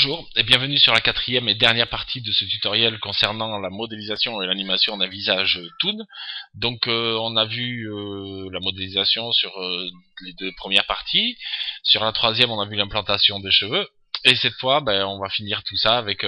Bonjour et bienvenue sur la quatrième et dernière partie de ce tutoriel concernant la modélisation et l'animation d'un visage Toon. Donc on a vu la modélisation sur les deux premières parties. Sur la troisième on a vu l'implantation des cheveux. Et cette fois on va finir tout ça avec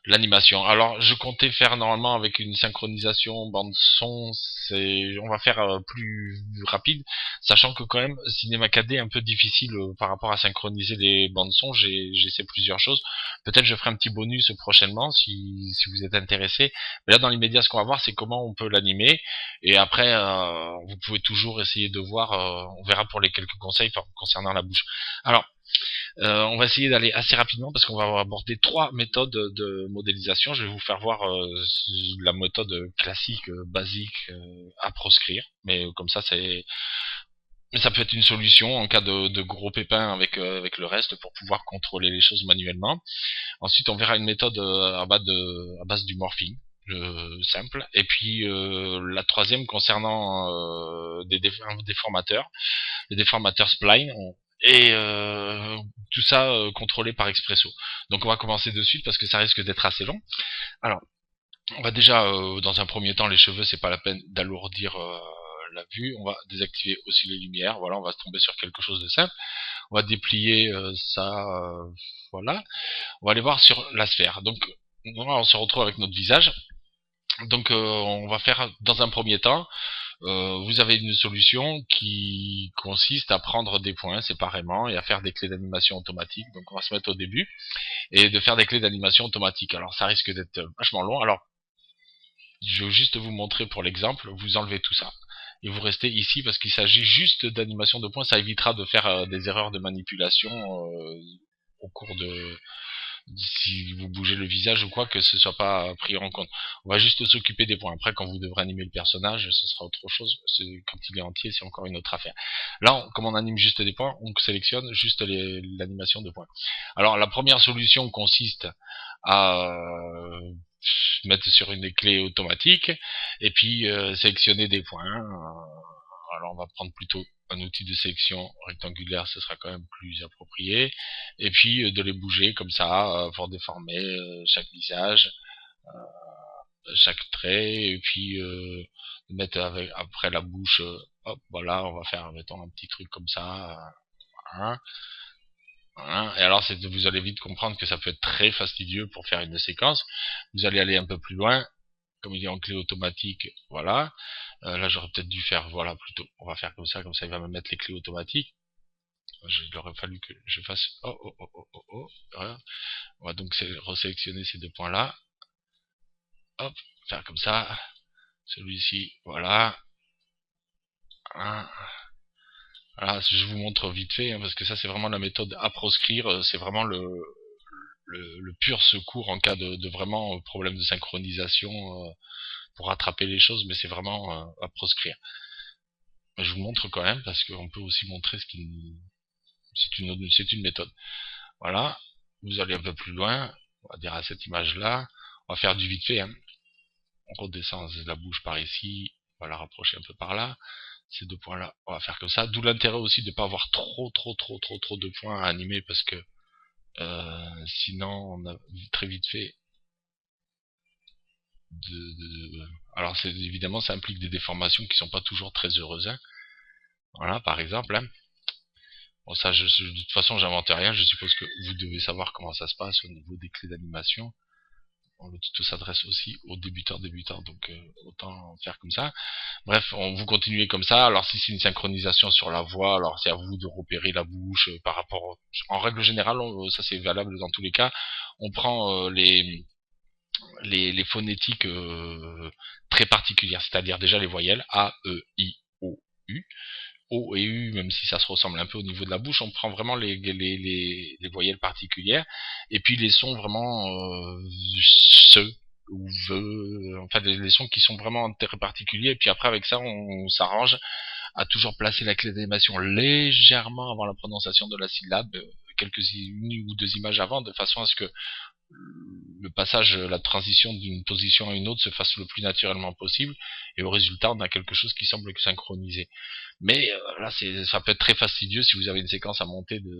l'animation. Alors je comptais faire normalement avec une synchronisation bande son, on va faire plus rapide, sachant que quand même Cinema 4D est un peu difficile par rapport à synchroniser les bandes son. J'essaie plusieurs choses. Peut-être je ferai un petit bonus prochainement si vous êtes intéressé. Mais là dans l'immédiat ce qu'on va voir c'est comment on peut l'animer, et après vous pouvez toujours essayer de voir, on verra pour les quelques conseils concernant la bouche. Alors on va essayer d'aller assez rapidement parce qu'on va aborder trois méthodes de modélisation. Je vais vous faire voir la méthode classique, basique à proscrire, mais comme ça ça peut être une solution en cas de gros pépins avec le reste pour pouvoir contrôler les choses manuellement. Ensuite, on verra une méthode à base du morphing. Simple. Et puis la troisième concernant un déformateur, les déformateurs spline, et tout ça contrôlé par Expresso. Donc on va commencer de suite parce que ça risque d'être assez long. Alors, on va déjà dans un premier temps, les cheveux, c'est pas la peine d'alourdir la vue. On va désactiver aussi les lumières. Voilà, on va se tomber sur quelque chose de simple. On va déplier ça, voilà. On va aller voir sur la sphère. Donc voilà, on se retrouve avec notre visage. Donc on va faire dans un premier temps, vous avez une solution qui consiste à prendre des points séparément et à faire des clés d'animation automatique. Donc on va se mettre au début et de faire des clés d'animation automatique. Alors ça risque d'être vachement long. Alors je vais juste vous montrer pour l'exemple. Vous enlevez tout ça et vous restez ici parce qu'il s'agit juste d'animation de points. Ça évitera de faire des erreurs de manipulation au cours de, si vous bougez le visage ou quoi, que ce soit pas pris en compte. On va juste s'occuper des points. Après, quand vous devrez animer le personnage, ce sera autre chose. Quand il est entier, c'est encore une autre affaire. Là, comme on anime juste des points, on sélectionne juste l'animation de points. Alors, la première solution consiste à mettre sur une clé automatique et puis sélectionner des points. Alors, on va prendre plutôt un outil de sélection rectangulaire, ce sera quand même plus approprié, et puis de les bouger comme ça pour déformer chaque visage, chaque trait, et puis de mettre après la bouche, hop, voilà, on va faire, mettons, un petit truc comme ça, hein, hein. Et alors vous allez vite comprendre que ça peut être très fastidieux pour faire une séquence. Vous allez aller un peu plus loin, comme il est en clé automatique, voilà. Là j'aurais peut-être dû faire, voilà, plutôt, on va faire comme ça il va me mettre les clés automatiques. Il aurait fallu que je fasse, voilà. On va donc resélectionner ces deux points là, hop, faire comme ça, celui-ci, voilà. Voilà, je vous montre vite fait, hein, parce que ça c'est vraiment la méthode à proscrire, c'est vraiment le pur secours en cas de vraiment problème de synchronisation, pour rattraper les choses, mais c'est vraiment à proscrire. Je vous montre quand même, parce qu'on peut aussi montrer c'est une méthode. Voilà, vous allez un peu plus loin, on va dire à cette image-là, on va faire du vite fait, hein. On redescend la bouche par ici, on va la rapprocher un peu par là, ces deux points-là, on va faire comme ça, d'où l'intérêt aussi de ne pas avoir trop de points à animer, parce que sinon on a très vite fait alors évidemment ça implique des déformations qui sont pas toujours très heureuses, hein. Voilà, par exemple, hein. Bon, ça, de toute façon, j'invente rien. Je suppose que vous devez savoir comment ça se passe au niveau des clés d'animation. Bon, le tuto s'adresse aussi aux débutants, donc autant faire comme ça. Bref, vous continuez comme ça. Alors si c'est une synchronisation sur la voix, alors c'est à vous de repérer la bouche par rapport. En règle générale, ça c'est valable dans tous les cas. On prend les phonétiques très particulières, c'est-à-dire déjà les voyelles A, E, I, O, U. O et U, même si ça se ressemble un peu au niveau de la bouche, on prend vraiment les voyelles particulières, et puis les sons vraiment ce ou ve, enfin les sons qui sont vraiment très particuliers, et puis après avec ça on s'arrange à toujours placer la clé d'animation légèrement avant la prononciation de la syllabe, une ou deux images avant, de façon à ce que le passage, la transition d'une position à une autre se fasse le plus naturellement possible, et au résultat on a quelque chose qui semble synchronisé. Mais là ça peut être très fastidieux si vous avez une séquence à monter de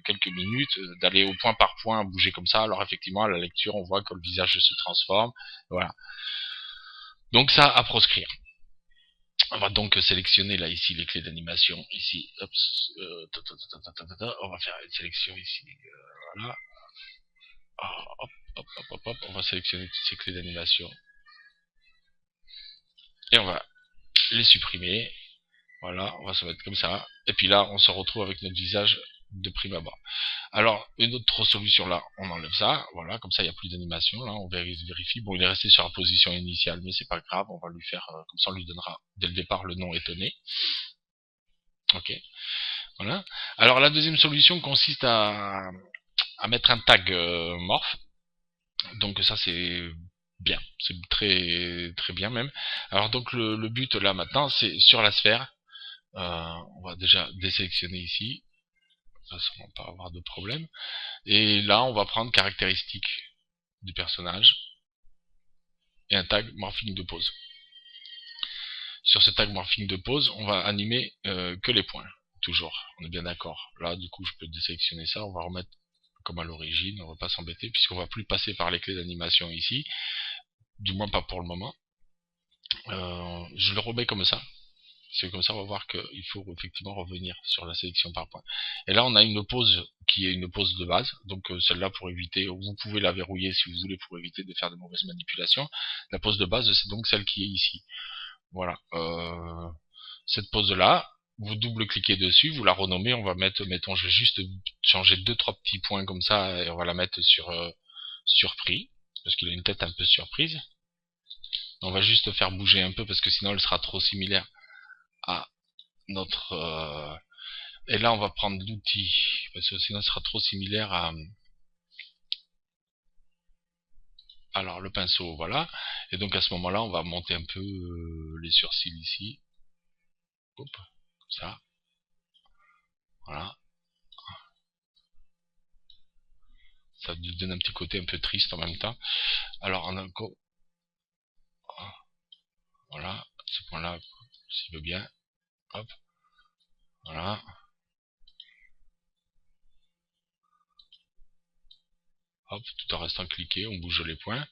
quelques minutes, d'aller au point par point, bouger comme ça. Alors effectivement, à la lecture, on voit que le visage se transforme. Voilà. Donc ça, à proscrire. On va donc sélectionner là ici les clés d'animation. Ici, hop, on va faire une sélection ici. Voilà. Hop, hop, hop, hop, hop. On va sélectionner toutes ces clés d'animation. Et on va les supprimer. Voilà, on va se mettre comme ça. Et puis là, on se retrouve avec notre visage de prime abord. Alors, une autre solution là, on enlève ça. Voilà, comme ça, il n'y a plus d'animation. Là, on vérifie. Bon, il est resté sur la position initiale, mais c'est pas grave. On va lui faire, comme ça, on lui donnera dès le départ le nom étonné. Ok. Voilà. Alors, la deuxième solution consiste à mettre un tag morph. Donc ça, c'est bien. C'est très, très bien même. Alors, donc, le but là maintenant, c'est sur la sphère. On va déjà désélectionner ici. De toute façon, on va pas avoir de problème. Et là, on va prendre caractéristiques du personnage et un tag morphing de pose. Sur ce tag morphing de pose, on va animer que les points. Toujours, on est bien d'accord. Là, du coup, je peux désélectionner ça. On va remettre comme à l'origine. On va pas s'embêter puisqu'on va plus passer par les clés d'animation ici. Du moins pas pour le moment. Je le remets comme ça. C'est comme ça, on va voir qu'il faut effectivement revenir sur la sélection par point. Et là, on a une pose qui est une pose de base. Donc celle-là, pour éviter, vous pouvez la verrouiller si vous voulez pour éviter de faire de mauvaises manipulations. La pose de base, c'est donc celle qui est ici. Voilà. Cette pose-là, vous double-cliquez dessus, vous la renommez. On va mettre, mettons, je vais juste changer 2-3 petits points comme ça et on va la mettre sur surpris parce qu'il a une tête un peu surprise. On va juste faire bouger un peu parce que sinon elle sera trop similaire à notre et là on va prendre l'outil parce que sinon ce sera trop similaire à alors le pinceau, voilà. Et donc à ce moment là on va monter un peu les sourcils ici. Hop, comme ça, voilà, ça nous donne un petit côté un peu triste en même temps. Alors on a encore, voilà, ce point là s'il veut bien, hop, voilà, hop, tout en restant cliqué, on bouge les points,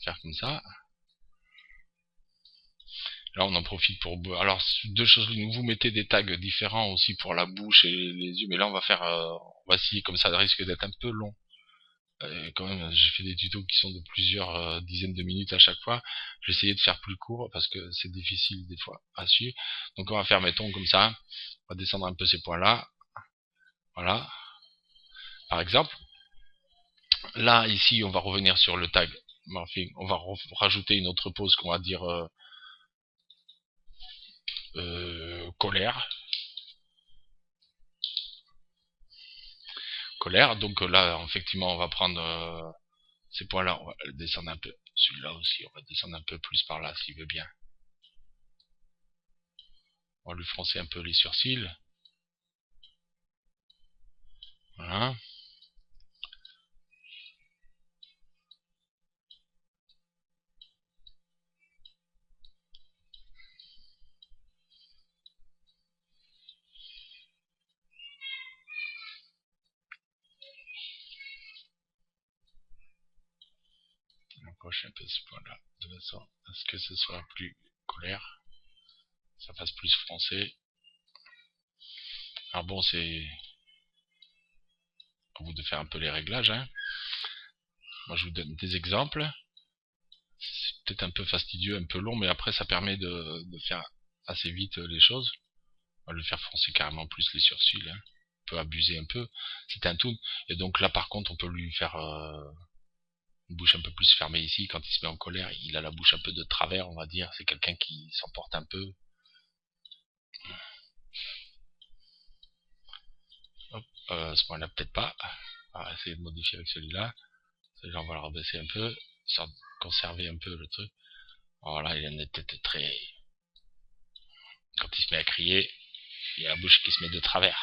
faire comme ça. Là, on en profite pour... Alors, deux choses, vous mettez des tags différents aussi pour la bouche et les yeux, mais là, on va faire... on va essayer comme ça, risque d'être un peu long. Quand même, j'ai fait des tutos qui sont de plusieurs dizaines de minutes à chaque fois. Je vais essayer de faire plus court parce que c'est difficile des fois à suivre. Donc, on va faire, mettons, comme ça. On va descendre un peu ces points-là. Voilà. Par exemple. Là, ici, on va revenir sur le tag. Enfin, on va rajouter une autre pose qu'on va dire... colère. Donc là, effectivement, on va prendre ces points-là, on va le descendre un peu. Celui-là aussi, on va descendre un peu plus par là, s'il veut bien. On va lui froncer un peu les sourcils. Voilà. On approche un peu ce point-là, de façon à ce que ce soit plus colère. Ça fasse plus froncé. Alors bon, c'est à vous de faire un peu les réglages, hein. Moi, je vous donne des exemples. C'est peut-être un peu fastidieux, un peu long, mais après, ça permet de faire assez vite les choses. On va lui faire froncer carrément plus les sourcils, hein. On peut abuser un peu. C'est un toon. Et donc là, par contre, on peut lui faire une bouche un peu plus fermée ici. Quand il se met en colère, il a la bouche un peu de travers, on va dire. C'est quelqu'un qui s'emporte un peu. Hop, ce point-là, peut-être pas. On va essayer de modifier avec celui-là. Celui-là, on va le rebaisser un peu, histoire de conserver un peu le truc. Voilà, il a une tête très... Quand il se met à crier, il a la bouche qui se met de travers.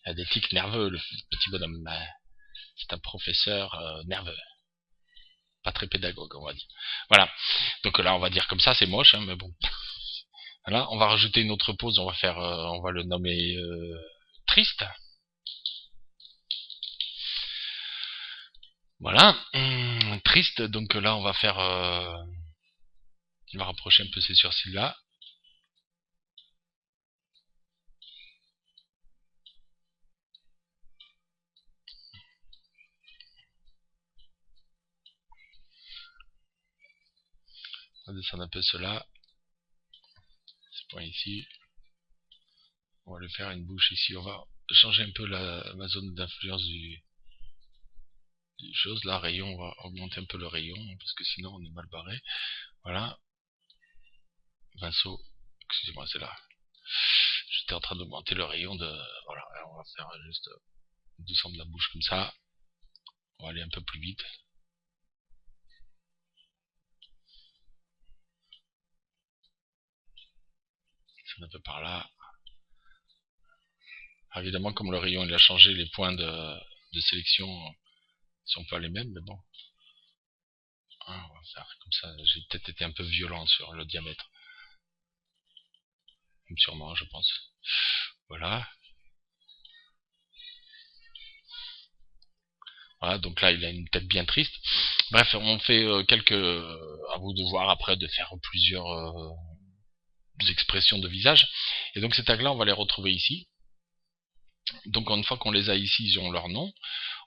Il a des tics nerveux, le petit bonhomme. C'est un professeur nerveux. Pas très pédagogue, on va dire. Voilà. Donc là, on va dire comme ça, c'est moche, hein, mais bon. Voilà, on va rajouter une autre pose, on va le nommer triste. Voilà, triste. Donc là, on va faire, on va rapprocher un peu ces sourcils là. On va descendre un peu cela, ce point ici. On va lui faire une bouche ici. On va changer un peu ma zone d'influence du chose. Là, rayon, on va augmenter un peu le rayon parce que sinon on est mal barré. Voilà. Pinceau, excusez-moi, c'est là. J'étais en train d'augmenter le rayon de. Voilà, on va faire juste descendre la bouche comme ça. On va aller un peu plus vite. Un peu par là. Alors évidemment, comme le rayon il a changé, les points de sélection sont pas les mêmes, mais bon. Hein, on va faire comme ça. J'ai peut-être été un peu violent sur le diamètre. Sûrement, je pense. Voilà. Voilà, donc là, il a une tête bien triste. Bref, on fait quelques... à vous de voir après de faire plusieurs expressions de visage. Et donc ces tags-là, on va les retrouver ici. Donc une fois qu'on les a ici, ils ont leur nom.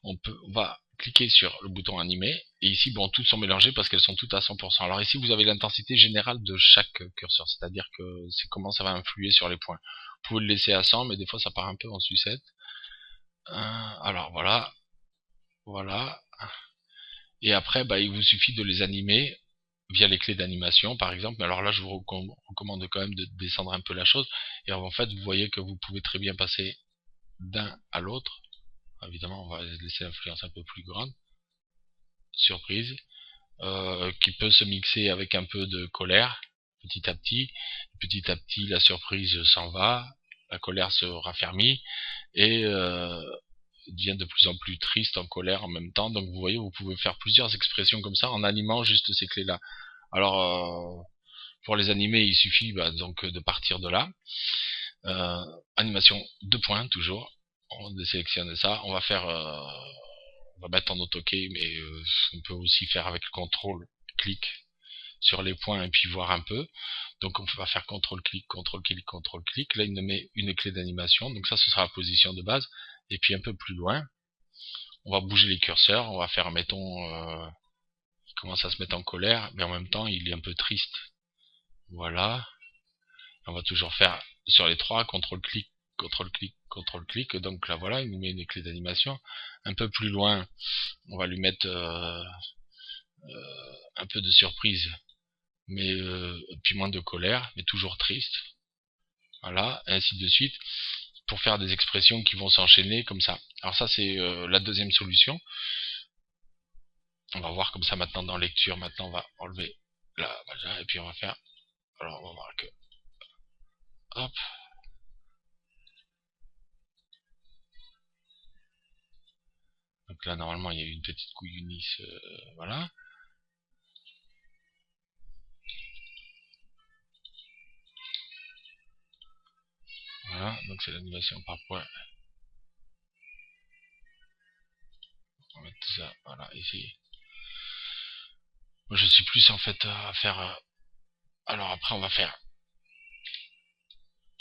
On va cliquer sur le bouton animé. Et ici, bon, toutes sont mélangées parce qu'elles sont toutes à 100%. Alors ici, vous avez l'intensité générale de chaque curseur. C'est-à-dire que c'est comment ça va influer sur les points. Vous pouvez le laisser à 100, mais des fois, ça part un peu en sucette. Alors voilà. Voilà. Et après, bah, il vous suffit de les animer via les clés d'animation, par exemple. Mais alors là, je vous recommande quand même de descendre un peu la chose. Et en fait, vous voyez que vous pouvez très bien passer d'un à l'autre. Évidemment, on va laisser l'influence un peu plus grande. Surprise. Qui peut se mixer avec un peu de colère, petit à petit. Petit à petit, la surprise s'en va, la colère se raffermit, et devient de plus en plus triste, en colère en même temps. Donc vous voyez, vous pouvez faire plusieurs expressions comme ça en animant juste ces clés-là. Alors, pour les animer, il suffit donc de partir de là. Animation 2 points, toujours. On désélectionne ça. On va faire... on va mettre en auto-key, mais on peut aussi faire avec le contrôle clic sur les points et puis voir un peu. Donc on va faire contrôle clic, contrôle clic, contrôle clic. Là il nous met une clé d'animation. Donc ça ce sera la position de base. Et puis un peu plus loin, on va bouger les curseurs. On va faire, mettons, il commence à se mettre en colère, mais en même temps il est un peu triste. Voilà. On va toujours faire sur les trois, contrôle clic, contrôle clic, contrôle clic. Donc là voilà, il nous met une clé d'animation. Un peu plus loin, on va lui mettre un peu de surprise, mais puis moins de colère, mais toujours triste. Voilà, et ainsi de suite, pour faire des expressions qui vont s'enchaîner comme ça. Alors ça, c'est la deuxième solution. On va voir comme ça maintenant dans lecture. Maintenant, on va enlever la et puis on va faire... Alors, on va voir que... Hop. Donc là, normalement, il y a eu une petite couillonisse. Voilà. Voilà, donc c'est l'animation par point. On va mettre tout ça, voilà, ici. Moi, je suis plus en fait à faire... alors après, on va faire...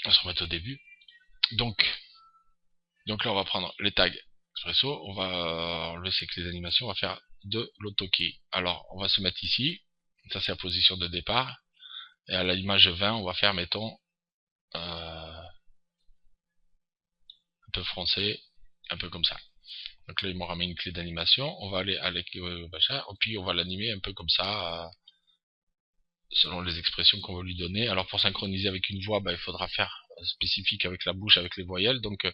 On va se remettre au début. Donc là, on va prendre les tags Expresso. On va enlever ces clés d'animation. On va faire de l'autokey. Alors, on va se mettre ici. Ça, c'est la position de départ. Et à l'image 20, on va faire, mettons, un peu froncé, un peu comme ça. Donc là, il m'aura mis une clé d'animation. On va aller avec machin, et puis on va l'animer un peu comme ça, selon les expressions qu'on veut lui donner. Alors pour synchroniser avec une voix, il faudra faire spécifique avec la bouche, avec les voyelles. Donc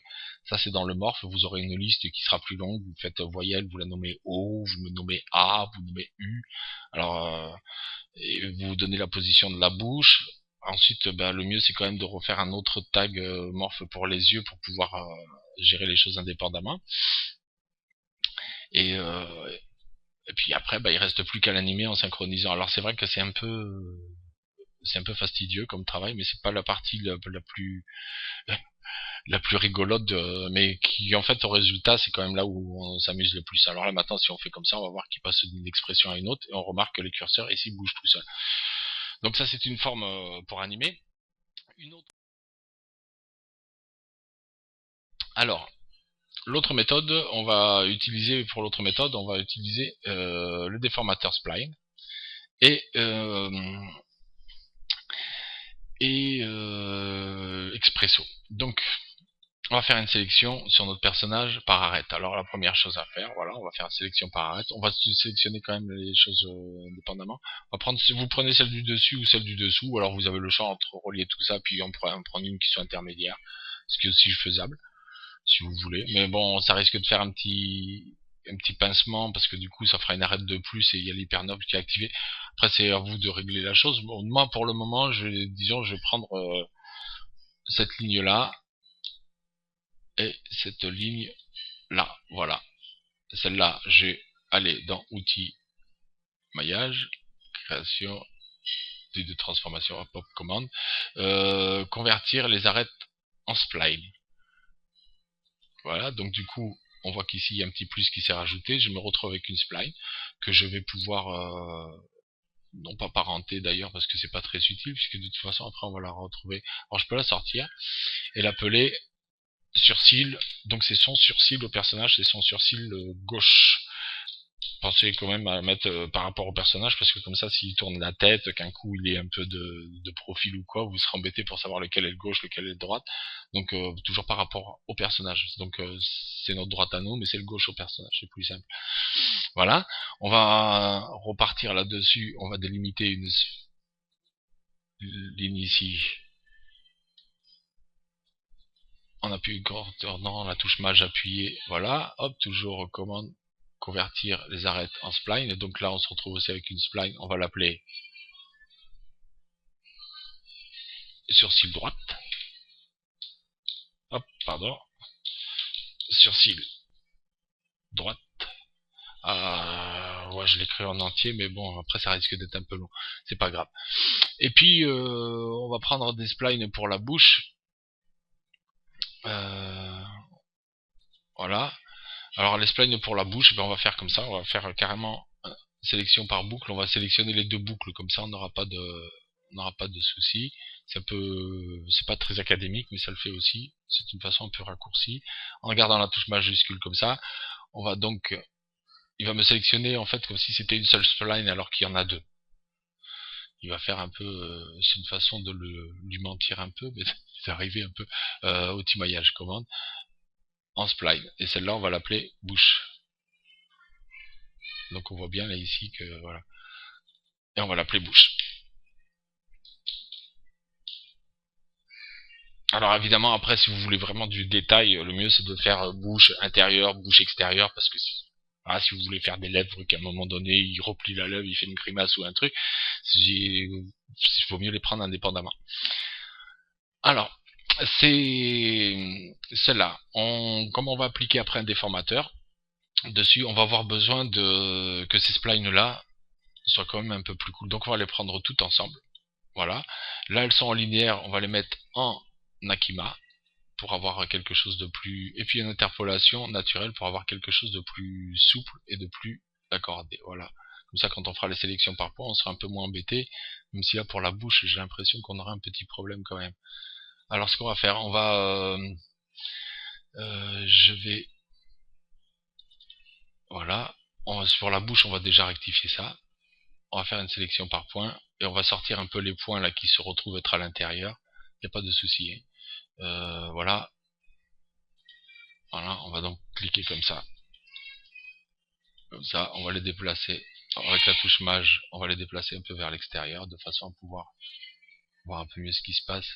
ça c'est dans le morph, vous aurez une liste qui sera plus longue. Vous faites voyelle, vous la nommez O, vous me nommez A, vous nommez U. Alors et vous donnez la position de la bouche. Ensuite, le mieux c'est quand même de refaire un autre tag morph pour les yeux pour pouvoir gérer les choses indépendamment. Et puis après, il reste plus qu'à l'animer en synchronisant. Alors c'est vrai que c'est un peu fastidieux comme travail, mais c'est pas la partie la plus la plus rigolote, mais qui en fait au résultat c'est quand même là où on s'amuse le plus. Alors là maintenant si on fait comme ça, on va voir qu'il passe d'une expression à une autre et on remarque que les curseurs ici bougent tout seuls. Donc ça c'est une forme pour animer. Une autre. Alors l'autre méthode, on va utiliser le déformateur spline et Expresso. Donc on va faire une sélection sur notre personnage par arête. Alors la première chose à faire, voilà, on va faire une sélection par arête. On va sélectionner quand même les choses indépendamment. On va prendre, si vous prenez celle du dessus ou celle du dessous, ou alors vous avez le choix entre relier tout ça, puis on prend une qui soit intermédiaire, ce qui est aussi faisable, si vous voulez. Mais bon, ça risque de faire un petit pincement, parce que du coup ça fera une arête de plus et il y a l'hypernoble qui est activé. Après c'est à vous de régler la chose. Bon, moi pour le moment, je vais prendre cette ligne là et cette ligne là, voilà. Celle-là, j'ai aller dans outils maillage, création, de transformation, pop commande, convertir les arêtes en spline. Voilà, donc du coup, on voit qu'ici il y a un petit plus qui s'est rajouté. Je me retrouve avec une spline que je vais pouvoir non pas parenter d'ailleurs parce que c'est pas très utile puisque de toute façon après on va la retrouver. Alors je peux la sortir et l'appeler surcil. Donc c'est son surcil au personnage, c'est son surcil gauche. Pensez quand même à mettre par rapport au personnage parce que comme ça s'il tourne la tête, qu'un coup il est un peu de profil ou quoi, vous serez embêté pour savoir lequel est le gauche, lequel est le droite. Donc toujours par rapport au personnage. Donc c'est notre droite à nous mais c'est le gauche au personnage, c'est plus simple. Voilà, on va repartir là-dessus, on va délimiter une ligne ici. On appuie dans la touche maj appuyée, voilà, hop, toujours commande convertir les arêtes en spline, et donc là on se retrouve aussi avec une spline, on va l'appeler surcil droite, hop, pardon, surcil droite, ouais je l'ai créé en entier, mais bon, après ça risque d'être un peu long, c'est pas grave. Et puis on va prendre des splines pour la bouche, voilà. Alors les splines pour la bouche, ben, on va faire comme ça, on va faire carrément sélection par boucle, on va sélectionner les deux boucles, comme ça on n'aura pas de soucis. C'est pas très académique, mais ça le fait aussi. C'est une façon un peu raccourcie. En gardant la touche majuscule comme ça, on va donc, il va me sélectionner en fait comme si c'était une seule spline alors qu'il y en a deux. Il va faire un peu, c'est une façon de lui mentir un peu, mais c'est arrivé un peu, outil maillage commande, en spline. Et celle-là on va l'appeler bouche. Donc on voit bien là ici que voilà. Et on va l'appeler bouche. Alors évidemment après si vous voulez vraiment du détail, le mieux c'est de faire bouche intérieure, bouche extérieure, parce que voilà, si vous voulez faire des lèvres qu'à un moment donné il replie la lèvre, il fait une grimace ou un truc, il faut mieux les prendre indépendamment. Alors c'est celle-là. Comme on va appliquer après un déformateur dessus, on va avoir besoin de que ces splines là soient quand même un peu plus cool. Donc on va les prendre toutes ensemble. Voilà. Là elles sont en linéaire, on va les mettre en Nakima pour avoir quelque chose de plus, et puis une interpolation naturelle pour avoir quelque chose de plus souple et de plus accordé. Voilà. Comme ça quand on fera les sélections par point on sera un peu moins embêté, même si là pour la bouche j'ai l'impression qu'on aura un petit problème quand même. Alors ce qu'on va faire, on va je vais, voilà, sur la bouche on va déjà rectifier ça. On va faire une sélection par point et on va sortir un peu les points là qui se retrouvent être à l'intérieur. Il n'y a pas de souci. Voilà. Voilà, on va donc cliquer comme ça. Comme ça, on va les déplacer. Avec la touche maj, on va les déplacer un peu vers l'extérieur de façon à pouvoir voir un peu mieux ce qui se passe.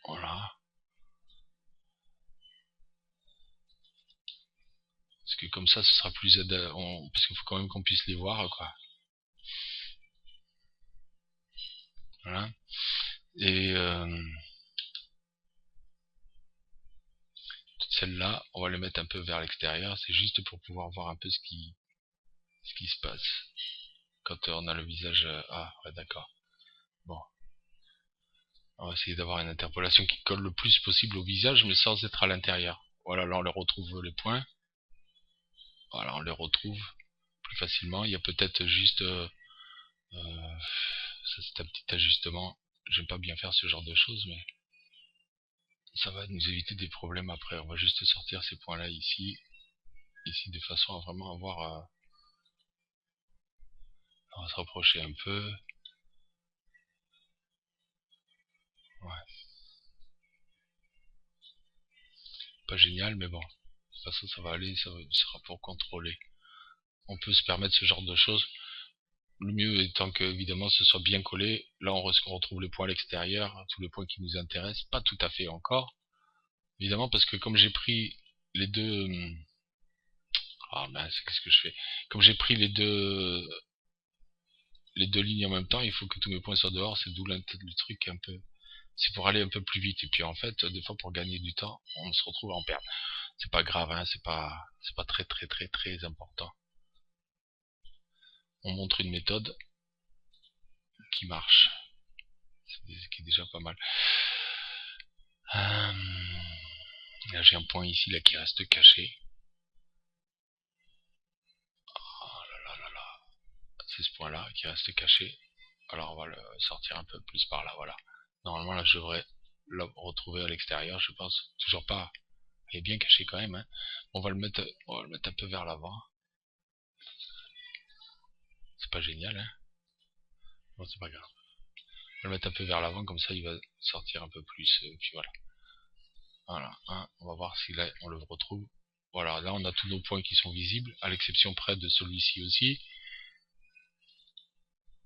Voilà. Parce que comme ça, ce sera plus parce qu'il faut quand même qu'on puisse les voir, quoi. Voilà. Et celles-là, on va les mettre un peu vers l'extérieur. C'est juste pour pouvoir voir un peu ce qui se passe. Quand on a le visage... Ah, ouais, d'accord. Bon. On va essayer d'avoir une interpolation qui colle le plus possible au visage, mais sans être à l'intérieur. Voilà, là on les retrouve les points. Voilà, on les retrouve plus facilement. Il y a peut-être juste... ça c'est un petit ajustement. J'aime pas bien faire ce genre de choses, mais ça va nous éviter des problèmes après. On va juste sortir ces points-là ici. Ici, de façon à vraiment avoir... on va se rapprocher un peu. Ouais, pas génial, mais bon. De toute façon, ça va aller, ça sera pour contrôler. On peut se permettre ce genre de choses. Le mieux étant que, évidemment, ce soit bien collé. Là, on retrouve les points à l'extérieur, tous les points qui nous intéressent. Pas tout à fait encore. Évidemment, parce que comme j'ai pris les deux... Ah mince, qu'est-ce que je fais? Comme j'ai pris les deux lignes en même temps, il faut que tous mes points soient dehors. C'est d'où le truc un peu... C'est pour aller un peu plus vite. Et puis en fait, des fois, pour gagner du temps, on se retrouve en perte. C'est pas grave, hein, c'est pas très très très très important. On montre une méthode qui marche, qui est déjà pas mal. Là j'ai un point ici là qui reste caché. Oh là là là là. C'est ce point là qui reste caché. Alors on va le sortir un peu plus par là, voilà. Normalement là je devrais le retrouver à l'extérieur, je pense. Toujours pas. Il est bien caché quand même, hein. On va le mettre un peu vers l'avant. C'est pas génial, hein. Bon, c'est pas grave. On va le mettre un peu vers l'avant, comme ça il va sortir un peu plus, et puis voilà. Voilà, hein, on va voir si là on le retrouve. Voilà, là on a tous nos points qui sont visibles, à l'exception près de celui-ci aussi.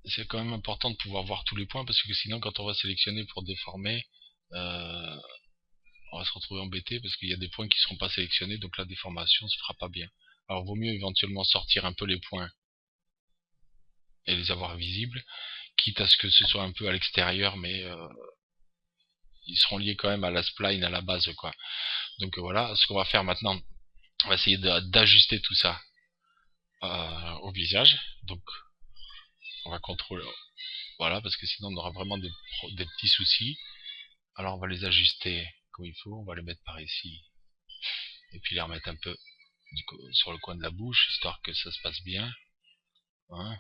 C'est quand même important de pouvoir voir tous les points, parce que sinon quand on va sélectionner pour déformer, on va se retrouver embêté, parce qu'il y a des points qui ne seront pas sélectionnés, donc la déformation se fera pas bien. Alors vaut mieux éventuellement sortir un peu les points et les avoir visibles, quitte à ce que ce soit un peu à l'extérieur, mais ils seront liés quand même à la spline, à la base, quoi. Donc voilà, ce qu'on va faire maintenant, on va essayer d'ajuster tout ça au visage. Donc on va contrôler, voilà, parce que sinon on aura vraiment des petits soucis. Alors on va les ajuster comme il faut, on va les mettre par ici, et puis les remettre un peu sur le coin de la bouche, histoire que ça se passe bien. Hein,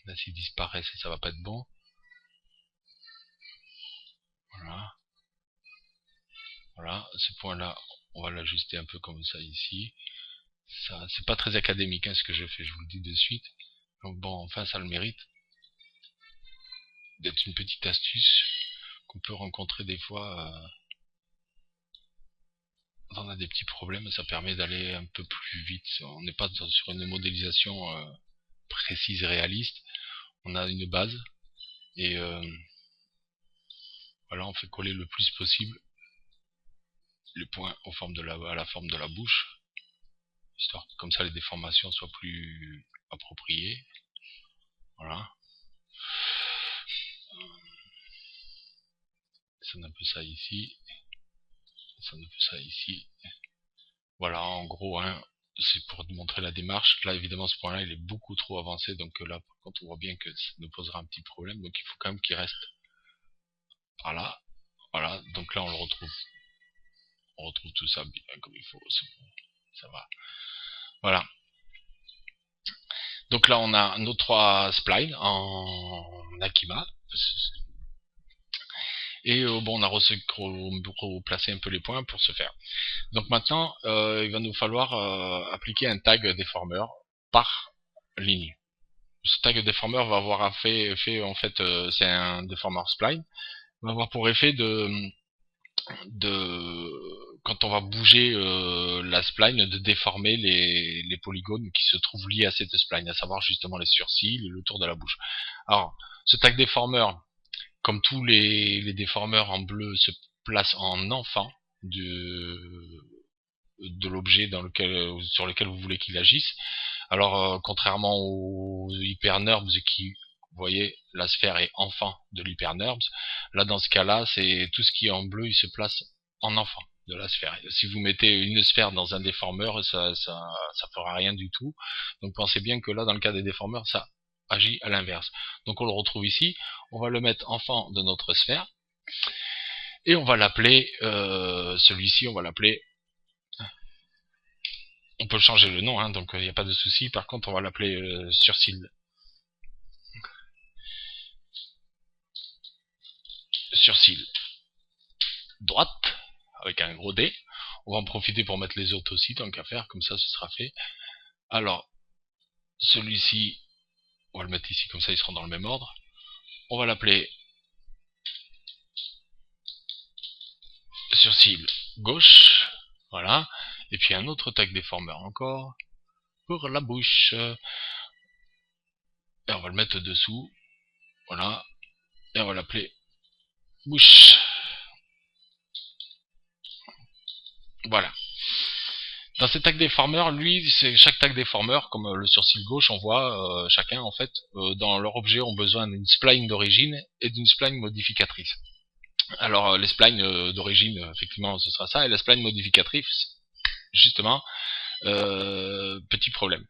là s'ils disparaissent, ça va pas être bon. Voilà. Voilà, ce point là, on va l'ajuster un peu comme ça ici. Ça, c'est pas très académique, hein, ce que je fais, je vous le dis de suite. Donc bon, enfin ça le mérite d'être une petite astuce qu'on peut rencontrer des fois quand on a des petits problèmes. Ça permet d'aller un peu plus vite. On n'est pas sur une modélisation précise et réaliste. On a une base et voilà, on fait coller le plus possible les points à la forme de la bouche, histoire que comme ça les déformations soient plus appropriées. Voilà. Ça un peu ça ici. Ça un peu ça ici. Voilà, en gros, hein, c'est pour montrer la démarche. Là, évidemment, ce point-là, il est beaucoup trop avancé, donc là, par contre, on voit bien que ça nous posera un petit problème, donc il faut quand même qu'il reste par là. Voilà, donc là, on retrouve tout ça bien comme il faut, ça va. Voilà. Donc là, on a nos trois splines en Akima. Et bon, on a replacé un peu les points pour ce faire. Donc maintenant, il va nous falloir appliquer un tag déformeur par ligne. Ce tag déformeur va avoir fait en fait, c'est un déformeur spline, va avoir pour effet de quand on va bouger la spline, de déformer les polygones qui se trouvent liés à cette spline, à savoir justement les sourcils et le tour de la bouche. Alors, ce tag déformeur, comme tous les déformeurs en bleu, se place en enfant de l'objet sur lequel vous voulez qu'il agisse. Alors, contrairement aux hypernerbs qui, vous voyez, la sphère est enfant de l'hypernerbs, là, dans ce cas-là, c'est tout ce qui est en bleu, il se place en enfant de la sphère. Si vous mettez une sphère dans un déformeur, ça fera rien du tout. Donc, pensez bien que là, dans le cas des déformeurs, ça agit à l'inverse. Donc on le retrouve ici, on va le mettre en fond de notre sphère, et on va l'appeler, celui-ci, on va l'appeler, on peut changer le nom, hein, donc il n'y a pas de souci. Par contre, on va l'appeler surcil droite, avec un gros D. On va en profiter pour mettre les autres aussi, tant qu'à faire, comme ça ce sera fait. Alors, celui-ci, on va le mettre ici, comme ça ils seront dans le même ordre. On va l'appeler surcil gauche, voilà. Et puis un autre tag déformeur encore, pour la bouche. Et on va le mettre dessous, voilà. Et on va l'appeler bouche. Voilà. Dans ces tags déformeurs, lui, c'est chaque tag déformeur, comme le surcil gauche, on voit chacun en fait, dans leur objet, ont besoin d'une spline d'origine et d'une spline modificatrice. Alors les splines d'origine, effectivement, ce sera ça, et la spline modificatrice, justement, petit problème.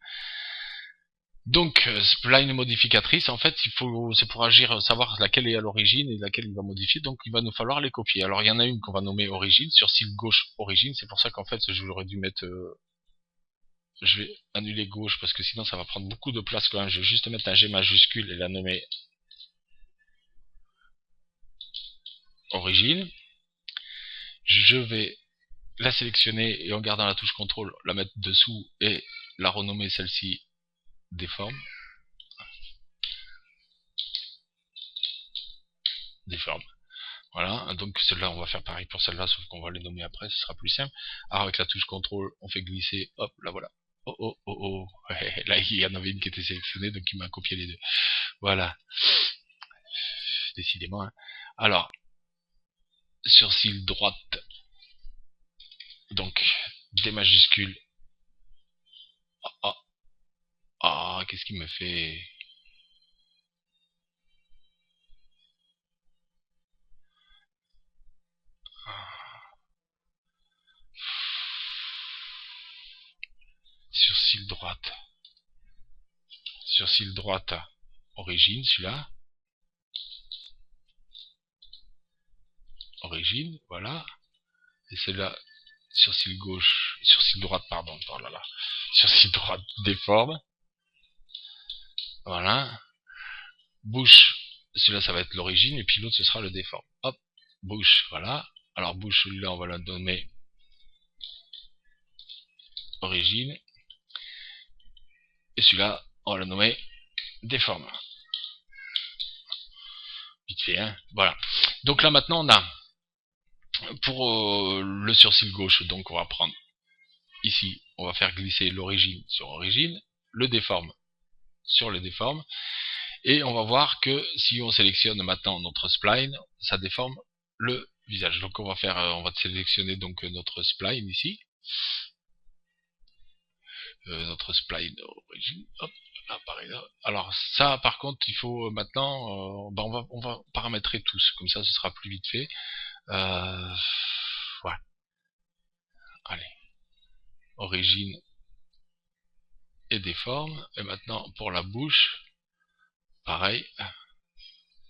Donc, spline modificatrice, en fait, c'est pour agir, savoir laquelle est à l'origine et laquelle il va modifier, donc il va nous falloir les copier. Alors, il y en a une qu'on va nommer origine, surcil gauche origine, c'est pour ça qu'en fait, j'aurais dû mettre, je vais annuler gauche, parce que sinon ça va prendre beaucoup de place quand même. Je vais juste mettre un G majuscule et la nommer origine. Je vais la sélectionner et en gardant la touche contrôle, la mettre dessous et la renommer celle-ci déforme. Voilà, donc celle-là on va faire pareil pour celle-là, sauf qu'on va les nommer après, ce sera plus simple. Alors avec la touche contrôle, on fait glisser, hop, là voilà. Oh oh oh oh, ouais, là il y en avait une qui était sélectionnée, donc il m'a copié les deux. Voilà, décidément. Hein. Alors, surcil droite, donc des majuscules. Ah, ah, qu'est-ce qu'il me fait? Surcil droite, origine, celui-là. Origine, voilà. Et celle-là, surcil droite, pardon, oh là là. Surcil droite, déforme. Voilà. Bouche, celui-là, ça va être l'origine, et puis l'autre, ce sera le déforme. Hop, bouche, voilà. Alors, bouche, celui-là, on va la donner origine. Et celui-là, on va le nommer déforme. Vite fait, hein. Voilà. Donc là, maintenant, on a pour le surcil gauche, donc on va prendre ici, on va faire glisser l'origine sur origine, le déforme sur le déforme, et on va voir que si on sélectionne maintenant notre spline, ça déforme le visage. Donc on va sélectionner donc notre spline ici, notre spline origine, hop, là, pareil, là. Alors ça par contre il faut maintenant, on va paramétrer tous, comme ça ce sera plus vite fait. Voilà. Allez. Origine et déforme. Et maintenant pour la bouche, pareil.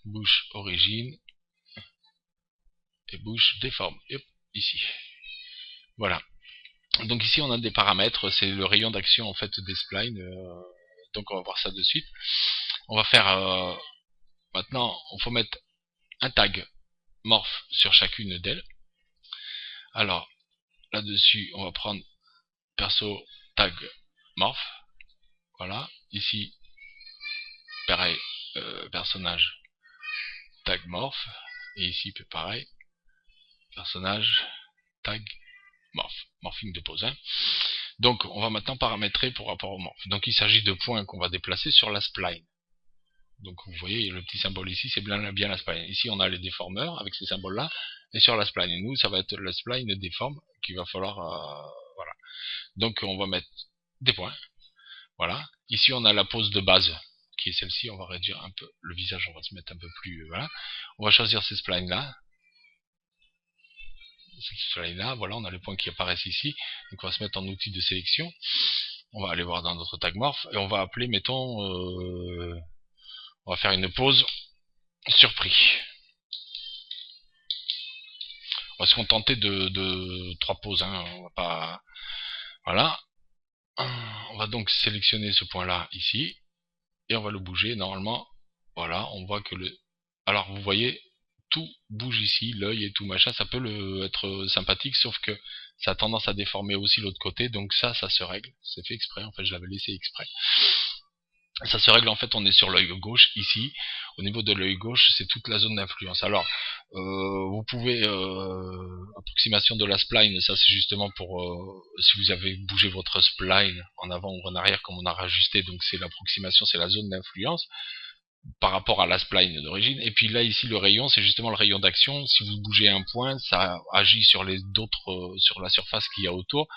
Bouche origine et bouche déforme. Hop, ici. Voilà. Donc ici on a des paramètres, c'est le rayon d'action en fait des splines. Donc on va voir ça de suite. On va faire maintenant, il faut mettre un tag morph sur chacune d'elles. Alors là-dessus, on va prendre perso tag morph. Voilà. Ici, pareil, personnage tag morph. Et ici, pareil, personnage tag morph. Morphing de pose. Hein. Donc, on va maintenant paramétrer pour rapport au morph. Donc, il s'agit de points qu'on va déplacer sur la spline. Donc, vous voyez, le petit symbole ici, c'est bien la spline. Ici, on a les déformeurs avec ces symboles-là. Et sur la spline, et nous, ça va être la spline déforme qu'il va falloir... voilà. Donc, on va mettre des points. Voilà. Ici, on a la pose de base, qui est celle-ci. On va réduire un peu le visage, on va se mettre un peu plus... voilà. On va choisir ces splines-là. Ces splines-là, voilà, on a les points qui apparaissent ici. Donc, on va se mettre en outil de sélection. On va aller voir dans notre tag morph, et on va appeler, mettons... On va faire une pause surpris. On va se contenter de 3 pauses, hein. On va pas... Voilà. On va donc sélectionner ce point-là ici. Et on va le bouger. Normalement, voilà, on voit que le... Alors, vous voyez, tout bouge ici, l'œil et tout machin. Ça peut être sympathique, sauf que ça a tendance à déformer aussi l'autre côté. Donc ça se règle. C'est fait exprès. En fait, je l'avais laissé exprès. Ça se règle, en fait, on est sur l'œil gauche ici. Au niveau de l'œil gauche, c'est toute la zone d'influence. Alors, vous pouvez approximation de la spline, ça c'est justement pour si vous avez bougé votre spline en avant ou en arrière comme on a rajusté, donc c'est l'approximation, c'est la zone d'influence par rapport à la spline d'origine. Et puis là ici le rayon, c'est justement le rayon d'action. Si vous bougez un point, ça agit sur les autres, sur la surface qu'il y a autour.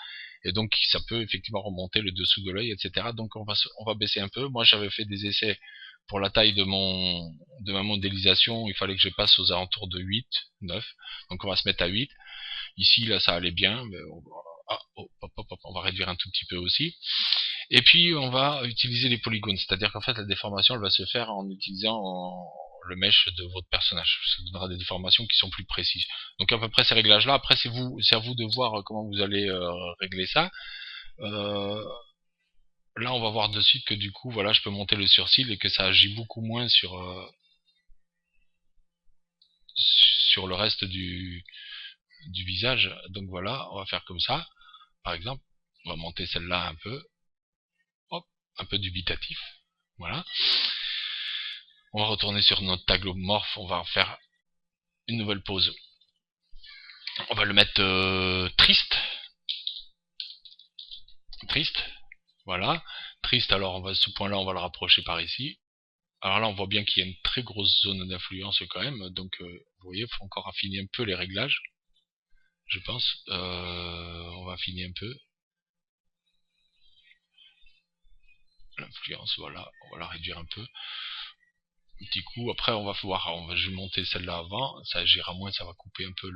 Et donc ça peut effectivement remonter le dessous de l'œil, etc. Donc on va baisser un peu. Moi j'avais fait des essais pour la taille de ma modélisation, il fallait que je passe aux alentours de 8, 9. Donc on va se mettre à 8. Ici là ça allait bien, mais on va réduire un tout petit peu aussi. Et puis on va utiliser les polygones, c'est-à-dire qu'en fait la déformation elle va se faire en utilisant le mesh de votre personnage. Ça donnera des déformations qui sont plus précises. Donc à peu près ces réglages là, après c'est à vous de voir comment vous allez régler ça. Là on va voir de suite que du coup voilà, je peux monter le surcil et que ça agit beaucoup moins sur le reste du visage. Donc voilà, on va faire comme ça. Par exemple, on va monter celle-là un peu. Hop, un peu dubitatif. Voilà. On va retourner sur notre taglomorphe, on va en faire une nouvelle pause. On va le mettre triste. Triste. Voilà. Triste, alors ce point-là, on va le rapprocher par ici. Alors là, on voit bien qu'il y a une très grosse zone d'influence quand même. Donc, vous voyez, il faut encore affiner un peu les réglages. Je pense. On va affiner un peu. L'influence, voilà. On va la réduire un peu. Un petit coup. Après, on va voir. Je vais monter celle-là avant. Ça agira moins, ça va couper un peu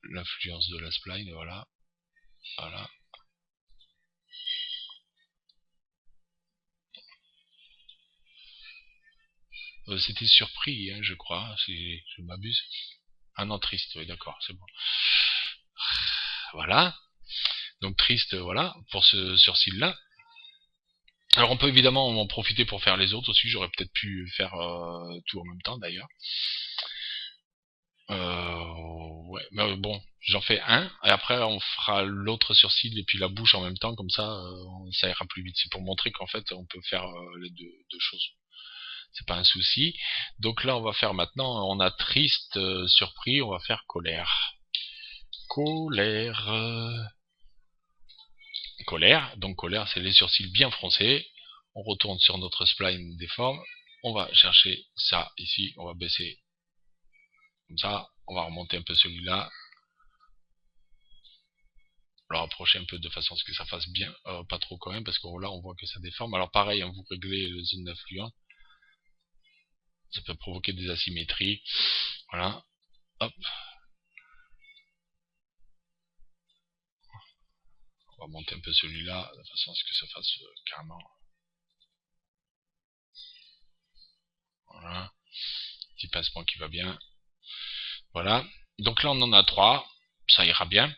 l'influence de la spline. Voilà. Voilà. C'était surpris, hein, je crois, si je m'abuse. Ah non, triste, oui, d'accord, c'est bon. Voilà. Donc triste, voilà, pour ce surcil-là. Alors on peut évidemment en profiter pour faire les autres aussi. J'aurais peut-être pu faire tout en même temps d'ailleurs. Ouais, mais bon, j'en fais un, et après on fera l'autre surcil et puis la bouche en même temps, comme ça ira plus vite. C'est pour montrer qu'en fait on peut faire les deux choses. C'est pas un souci. Donc là on va faire maintenant, on a triste, surpris, on va faire colère. Colère. Colère, donc colère c'est les sourcils bien froncés. On retourne sur notre spline des formes. On va chercher ça ici, on va baisser comme ça. On va remonter un peu celui-là. Le rapprocher un peu de façon à ce que ça fasse bien, pas trop quand même, parce que là on voit que ça déforme. Alors pareil, hein, vous réglez les zones d'influence. Ça peut provoquer des asymétries. Voilà. Hop. On va monter un peu celui-là, de façon à ce que ça fasse carrément. Voilà. Petit pincement qui va bien. Voilà. Donc là on en a 3. Ça ira bien.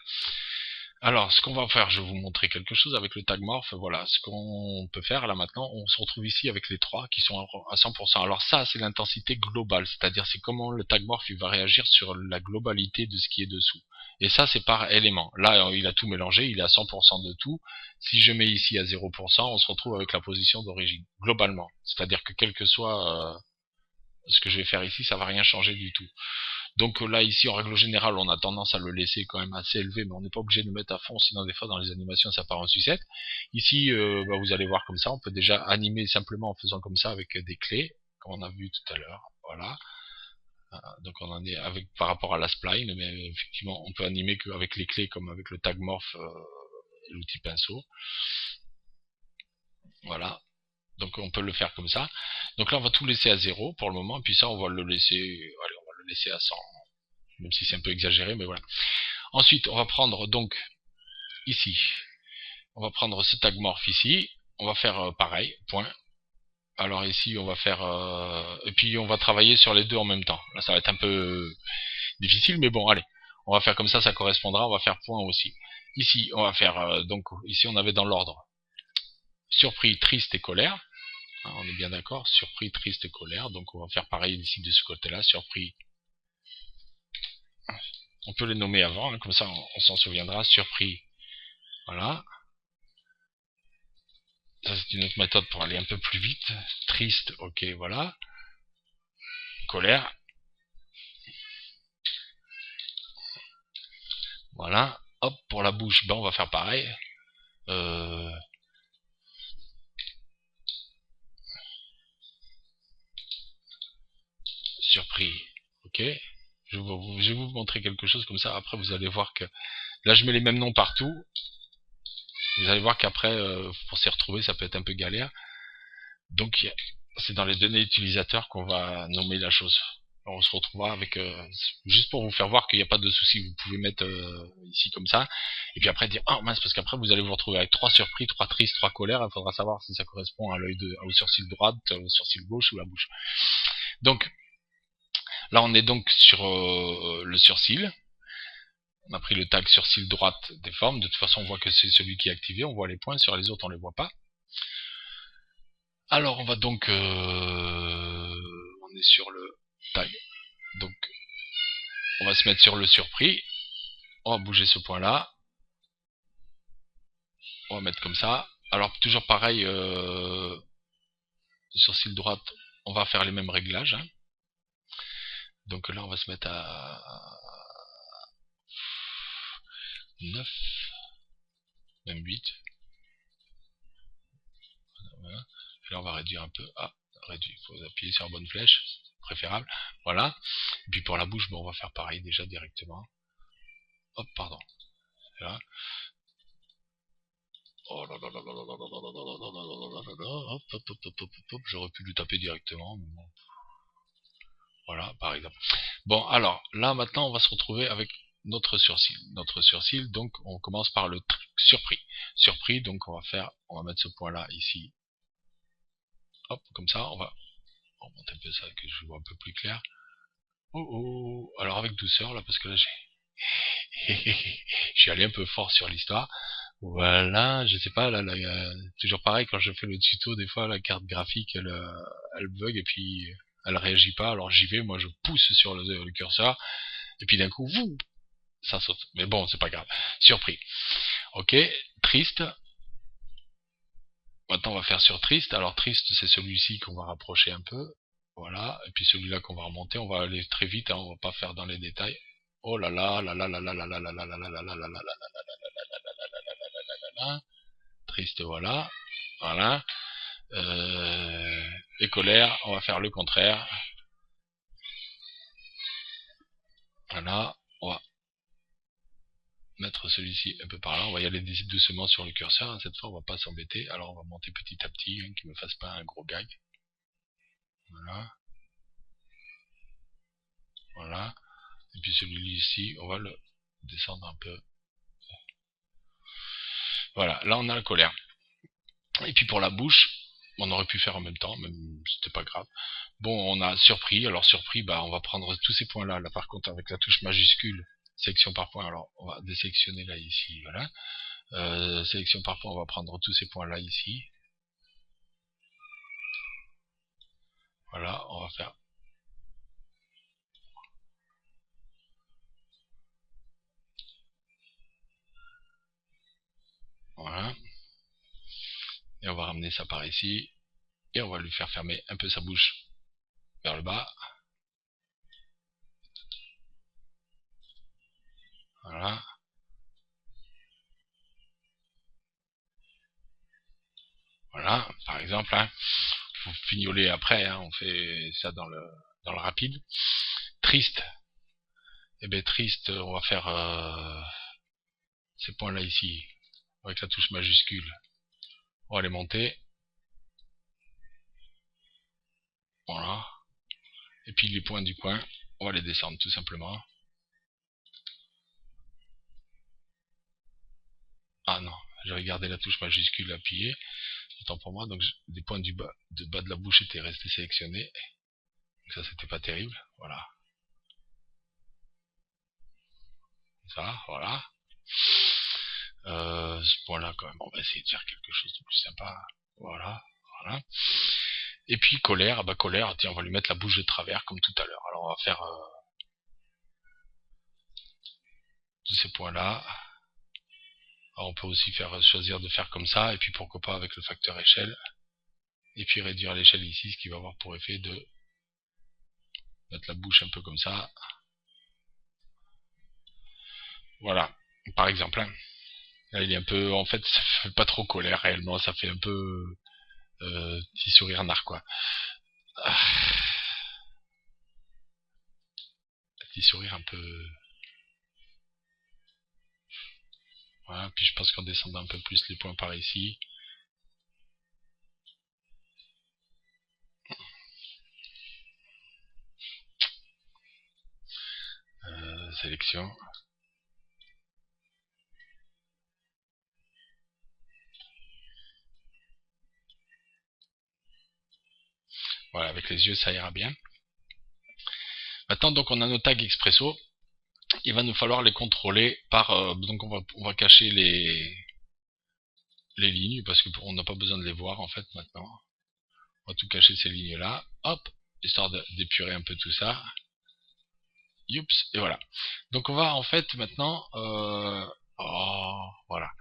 Alors, ce qu'on va faire, je vais vous montrer quelque chose avec le tag morph. Voilà, ce qu'on peut faire là maintenant, on se retrouve ici avec les 3 qui sont à 100%. Alors ça, c'est l'intensité globale, c'est-à-dire c'est comment le tag morph il va réagir sur la globalité de ce qui est dessous. Et ça, c'est par élément. Là, il a tout mélangé, il est à 100% de tout. Si je mets ici à 0%, on se retrouve avec la position d'origine, globalement. C'est-à-dire que quel que soit ce que je vais faire ici, ça va rien changer du tout. Donc là ici en règle générale on a tendance à le laisser quand même assez élevé, mais on n'est pas obligé de le mettre à fond, sinon des fois dans les animations ça part en sucette. Ici vous allez voir comme ça, on peut déjà animer simplement en faisant comme ça avec des clés, comme on a vu tout à l'heure. Voilà. Donc on en est avec par rapport à la spline, mais effectivement on peut animer qu'avec les clés comme avec le tag morph et l'outil pinceau. Voilà. Donc on peut le faire comme ça. Donc là on va tout laisser à 0 pour le moment, puis ça on va le laisser, allez, on va le laisser à 100, même si c'est un peu exagéré, mais voilà. Ensuite on va prendre donc ici, on va prendre ce tag morph ici, on va faire pareil, point. Alors ici, on va faire... et puis on va travailler sur les deux en même temps. Là, ça va être un peu difficile, mais bon, allez. On va faire comme ça correspondra. On va faire point aussi. Ici, on va faire... donc, ici, on avait dans l'ordre surpris, triste et colère. Hein, on est bien d'accord. Surpris, triste et colère. Donc, on va faire pareil ici de ce côté-là. Surpris. On peut les nommer avant, hein, comme ça, on s'en souviendra. Surpris. Voilà. Ça, c'est une autre méthode pour aller un peu plus vite. Triste, ok, voilà. Colère. Voilà. Hop, pour la bouche, ben on va faire pareil. Surpris. Ok. Je vais vous montrer quelque chose comme ça. Après, vous allez voir que... Là, je mets les mêmes noms partout. Vous allez voir qu'après, pour s'y retrouver, ça peut être un peu galère. Donc, c'est dans les données utilisateurs qu'on va nommer la chose. Alors, on se retrouvera avec... juste pour vous faire voir qu'il n'y a pas de souci, vous pouvez mettre ici comme ça. Et puis après dire, ah mince, parce qu'après, vous allez vous retrouver avec 3 surpris, 3 tristes, 3 colères. Il faudra savoir si ça correspond à l'œil au sourcil droit, au sourcil gauche ou la bouche. Donc, là, on est donc sur le sourcil. On a pris le tag sourcil droite des formes. De toute façon, on voit que c'est celui qui est activé. On voit les points. Sur les autres, on les voit pas. Alors, on va donc... on est sur le tag. Donc, on va se mettre sur le surpris. On va bouger ce point-là. On va mettre comme ça. Alors, toujours pareil, sourcil droite, on va faire les mêmes réglages. Hein. Donc là, on va se mettre à 9, même 8. Voilà. Et là, on va réduire un peu. Ah, réduire. Il faut appuyer sur la bonne flèche. Préférable. Voilà. Et puis pour la bouche, bon, on va faire pareil déjà directement. Hop, pardon. Là. Oh là là là là là là là là là là là là là. Hop, hop, hop, hop, hop, hop. J'aurais pu le taper directement. Mais bon. Voilà, par exemple. Bon, alors, là, maintenant, on va se retrouver avec notre surcil. Notre surcil, donc, on commence par le surpris. Surpris, donc, on va mettre ce point-là ici. Hop, comme ça, on va monter un peu ça, que je vois un peu plus clair. Oh, oh, alors avec douceur, là, parce que là, j'ai allé un peu fort sur l'histoire. Voilà, je sais pas, là, toujours pareil, quand je fais le tuto, des fois, la carte graphique, elle bug, et puis, elle réagit pas, alors j'y vais, moi, je pousse sur le curseur, et puis d'un coup, vous, ça saute. Mais bon, c'est pas grave. Surpris. Ok, triste. Maintenant, on va faire sur triste. Alors, triste, c'est celui-ci qu'on va rapprocher un peu. Voilà. Et puis celui-là qu'on va remonter. On va aller très vite, hein. On va pas faire dans les détails. Oh là là, là là là là là là là là là là là là là là là. Triste, voilà. Voilà. Et colère, on va faire le contraire. Voilà. On va mettre celui-ci un peu par là. On va y aller doucement sur le curseur. Hein. Cette fois, on va pas s'embêter. Alors, on va monter petit à petit, hein, qu'il me fasse pas un gros gag. Voilà. Voilà. Et puis celui-ci, on va le descendre un peu. Voilà. Là, on a la colère. Et puis pour la bouche, on aurait pu faire en même temps, même c'était pas grave. Bon, on a surpris. Alors surpris, bah, on va prendre tous ces points-là. Là, par contre, avec la touche majuscule, sélection par point. Alors, on va désélectionner là, ici. Voilà. Sélection par point, on va prendre tous ces points-là, ici. Voilà, on va faire... Voilà. Et on va ramener ça par ici. Et on va lui faire fermer un peu sa bouche vers le bas. Voilà. Voilà, par exemple, hein. Faut fignoler après, hein. On fait ça dans le rapide. Triste. Eh bien triste, on va faire ces points-là ici, avec la touche majuscule. On va les monter. Voilà. Et puis les points du coin, on va les descendre tout simplement. Ah non, j'avais gardé la touche majuscule appuyée, autant pour moi, donc les points du bas de la bouche étaient restés sélectionnés, donc ça c'était pas terrible, voilà. Ça, voilà. Ce point là quand même, on va essayer de faire quelque chose de plus sympa, voilà, voilà. Et puis colère, bah colère, tiens on va lui mettre la bouche de travers comme tout à l'heure, alors on va faire tous ces points là. Alors on peut aussi choisir de faire comme ça, et puis pourquoi pas avec le facteur échelle, et puis réduire l'échelle ici, ce qui va avoir pour effet de mettre la bouche un peu comme ça. Voilà, par exemple. Hein. Là, il est un peu, en fait, ça fait pas trop colère réellement, ça fait un peu petit sourire nard quoi. Ah, petit sourire un peu. Voilà, puis je pense qu'en descendant un peu plus les points par ici. Sélection. Voilà, avec les yeux ça ira bien. Maintenant donc on a nos tags expresso. Il va nous falloir les contrôler par... donc on va cacher les lignes parce qu'on n'a pas besoin de les voir en fait maintenant. On va tout cacher ces lignes là. Hop, histoire d'épurer un peu tout ça. Youps, et voilà. Donc on va en fait maintenant... oh, voilà.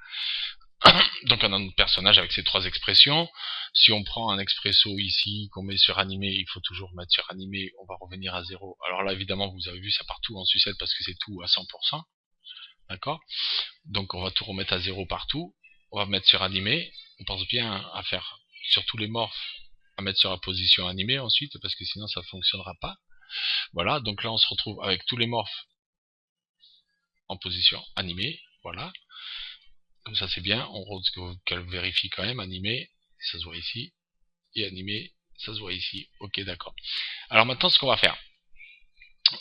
Donc on a notre personnage avec ces trois expressions. Si on prend un expresso ici, qu'on met sur animé, il faut toujours mettre sur animé, on va revenir à 0. Alors là évidemment vous avez vu ça partout en sucette parce que c'est tout à 100%. D'accord. Donc on va tout remettre à 0 partout. On va mettre sur animé. On pense bien à faire sur tous les morphes, à mettre sur la position animée ensuite, parce que sinon ça ne fonctionnera pas. Voilà, donc là on se retrouve avec tous les morphes en position animée. Voilà. Comme ça c'est bien, qu'elle vérifie quand même, animé, ça se voit ici, et animé, ça se voit ici, ok d'accord. Alors maintenant ce qu'on va faire,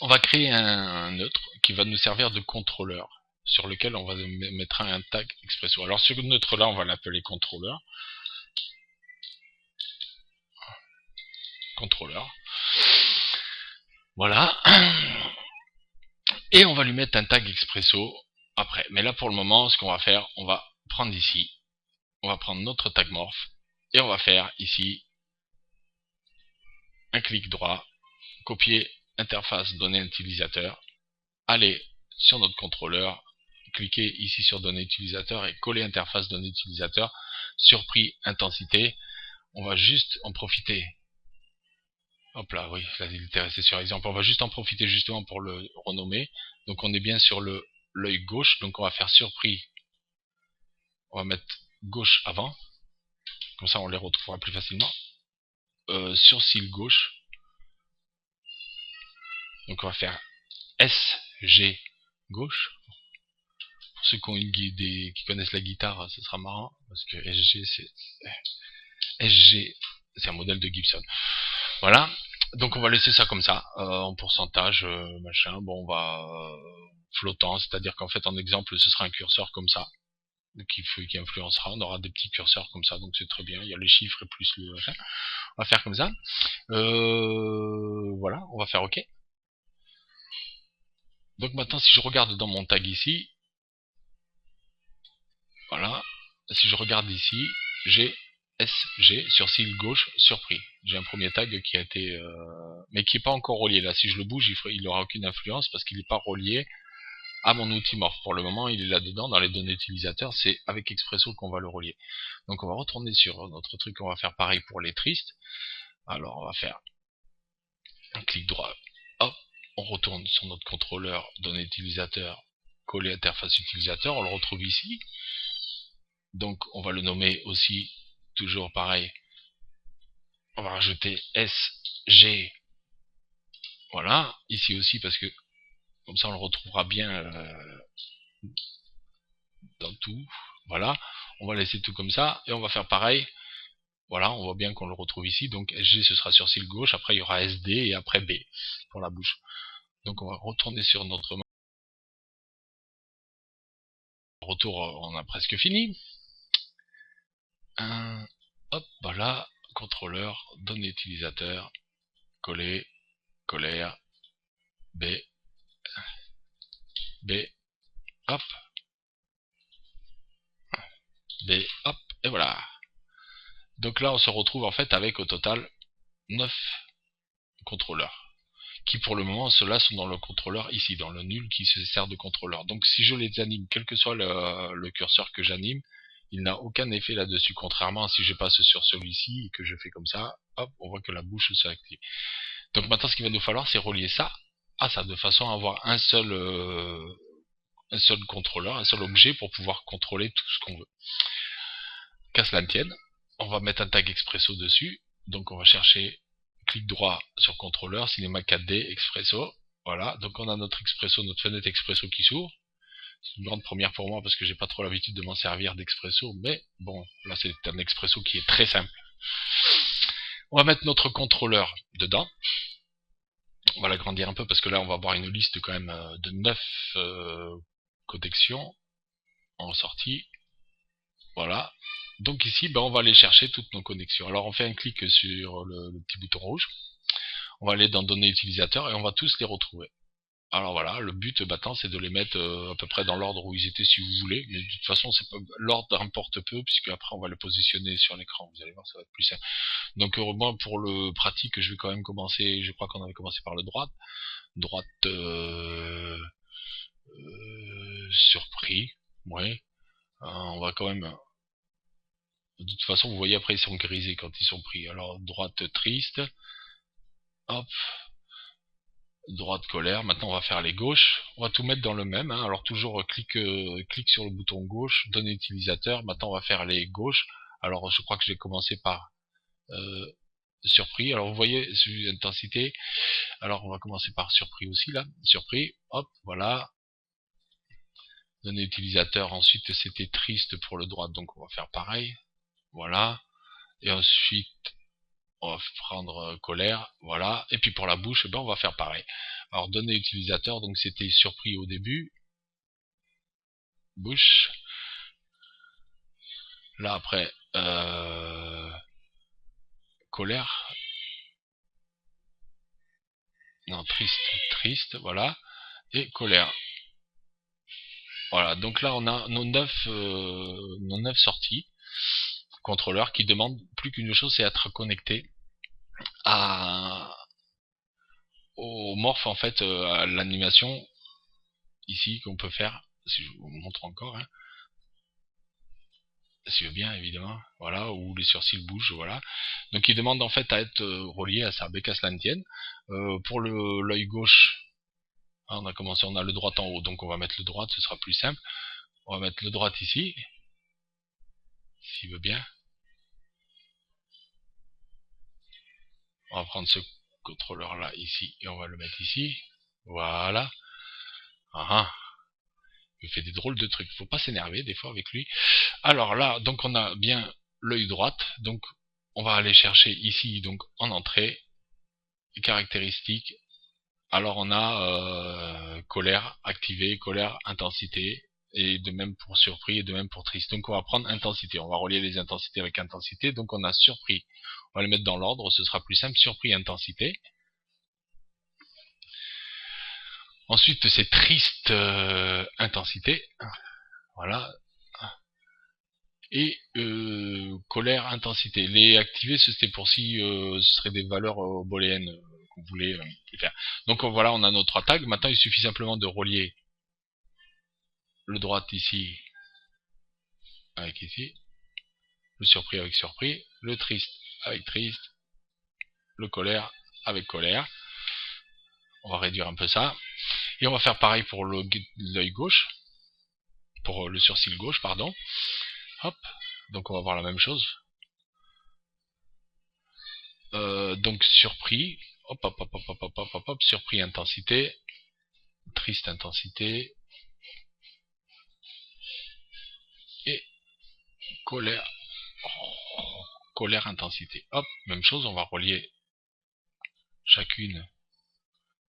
on va créer un neutre qui va nous servir de contrôleur, sur lequel on va mettre un tag expresso. Alors ce neutre là on va l'appeler contrôleur. Contrôleur. Voilà. Et on va lui mettre un tag expresso après. Mais là pour le moment ce qu'on va faire, on va prendre ici, on va prendre notre tag morph, et on va faire ici un clic droit, copier interface données utilisateur, aller sur notre contrôleur, cliquer ici sur données utilisateur et coller interface données utilisateur, surpris intensité. On va juste en profiter. Hop là, oui, là il était resté sur exemple. On va juste en profiter justement pour le renommer. Donc on est bien sur l'œil gauche, donc on va faire surpris. On va mettre gauche avant, comme ça on les retrouvera plus facilement. Sourcil gauche. Donc on va faire SG gauche. Pour ceux qui connaissent la guitare, ce sera marrant, parce que SG, c'est un modèle de Gibson. Voilà, donc on va laisser ça comme ça, en pourcentage, machin, bon on va flottant, c'est-à-dire qu'en fait en exemple ce sera un curseur comme ça, qui influencera, on aura des petits curseurs comme ça, donc c'est très bien, il y a les chiffres et plus le machin. On va faire comme ça, voilà, on va faire OK. Donc maintenant si je regarde dans mon tag ici, voilà, si je regarde ici, j'ai SG sur cil gauche surpris. J'ai un premier tag qui a été mais qui n'est pas encore relié. Là, si je le bouge, il n'aura aucune influence parce qu'il n'est pas relié à mon outil morph. Pour le moment, il est là-dedans dans les données utilisateurs. C'est avec Expresso qu'on va le relier. Donc, on va retourner sur notre truc. On va faire pareil pour les tristes. Alors, on va faire un clic droit. Hop, on retourne sur notre contrôleur données utilisateurs, coller interface utilisateur. On le retrouve ici. Donc, on va le nommer aussi toujours pareil. On va rajouter SG. Voilà, ici aussi parce que comme ça on le retrouvera bien dans tout. Voilà, on va laisser tout comme ça et on va faire pareil. Voilà, on voit bien qu'on le retrouve ici. Donc SG ce sera sur cil gauche, après il y aura SD et après B pour la bouche. Donc on va retourner sur notre retour, on a presque fini. Hop, voilà, contrôleur, données utilisateur, coller, colère, B, B, hop, B, hop, et voilà. Donc là, on se retrouve en fait avec au total 9 contrôleurs, qui pour le moment, ceux-là sont dans le contrôleur ici, dans le nul qui se sert de contrôleur. Donc si je les anime, quel que soit le curseur que j'anime, il n'a aucun effet là-dessus, contrairement à si je passe sur celui-ci et que je fais comme ça, hop, on voit que la bouche s'active. Donc maintenant, ce qu'il va nous falloir, c'est relier ça à ça, de façon à avoir un seul contrôleur, un seul objet pour pouvoir contrôler tout ce qu'on veut. Qu'à cela ne tienne, on va mettre un tag expresso dessus, donc on va chercher clic droit sur contrôleur, cinéma 4D, expresso, voilà, donc on a notre expresso, notre fenêtre expresso qui s'ouvre. C'est une grande première pour moi parce que j'ai pas trop l'habitude de m'en servir d'expresso, mais bon, là c'est un expresso qui est très simple. On va mettre notre contrôleur dedans. On va l'agrandir un peu parce que là on va avoir une liste quand même de 9 connexions en sortie. Voilà. Donc ici, on va aller chercher toutes nos connexions. Alors on fait un clic sur le petit bouton rouge. On va aller dans données utilisateurs et on va tous les retrouver. Alors voilà, le but maintenant c'est de les mettre à peu près dans l'ordre où ils étaient si vous voulez, mais de toute façon l'ordre importe peu puisque après on va les positionner sur l'écran, vous allez voir ça va être plus simple. Donc moi pour le pratique je vais quand même commencer, je crois qu'on avait commencé par le droite surpris, ouais, on va quand même, de toute façon vous voyez après ils sont grisés quand ils sont pris, alors droite triste, hop, droite colère. Maintenant on va faire les gauches, on va tout mettre dans le même, hein. Alors toujours clic sur le bouton gauche, données utilisateur. Maintenant on va faire les gauches. Alors je crois que j'ai commencé par surpris. Alors vous voyez intensité, alors on va commencer par surpris aussi là, surpris, hop, voilà, données utilisateur. Ensuite c'était triste pour le droit, donc on va faire pareil, voilà, et ensuite on va prendre colère, voilà, et puis pour la bouche, on va faire pareil. Alors données utilisateur, donc c'était surpris au début, bouche, là après colère, non triste, voilà, et colère. Voilà, donc là on a nos 9 sorties contrôleurs qui demandent plus qu'une chose, c'est être connecté à au morph en fait, à l'animation ici qu'on peut faire, si je vous montre encore, hein, si je veux bien évidemment, voilà, où les sourcils bougent, voilà. Donc il demande en fait à être relié à ça, qu'à cela ne tienne. Pour l'œil gauche, hein, on a commencé, on a le droit en haut, donc on va mettre le droit, ce sera plus simple. On va mettre le droit ici, s'il veut bien. On va prendre ce contrôleur là ici et on va le mettre ici. Voilà. Ah, ah. Il fait des drôles de trucs. Faut pas s'énerver des fois avec lui. Alors là, donc on a bien l'œil droite. Donc on va aller chercher ici donc en entrée caractéristiques. Alors on a colère activée, colère intensité, et de même pour surpris et de même pour triste. Donc on va prendre intensité, on va relier les intensités avec intensité. Donc on a surpris, on va le mettre dans l'ordre, ce sera plus simple, surpris intensité. Ensuite c'est triste intensité, voilà, et colère intensité. Les activés c'était pour si ce serait des valeurs booléennes qu'on voulait faire. Donc voilà, on a nos 3 tags. Maintenant il suffit simplement de relier le droit ici avec ici, le surpris avec surpris, le triste avec triste, le colère avec colère. On va réduire un peu ça. Et on va faire pareil pour l'œil gauche, pour le sourcil gauche, pardon. Hop, donc on va voir la même chose. Donc surpris, hop, hop, hop, hop, hop, hop, hop, hop, hop, surpris intensité, triste intensité, et colère, colère intensité. Hop, même chose, on va relier chacune.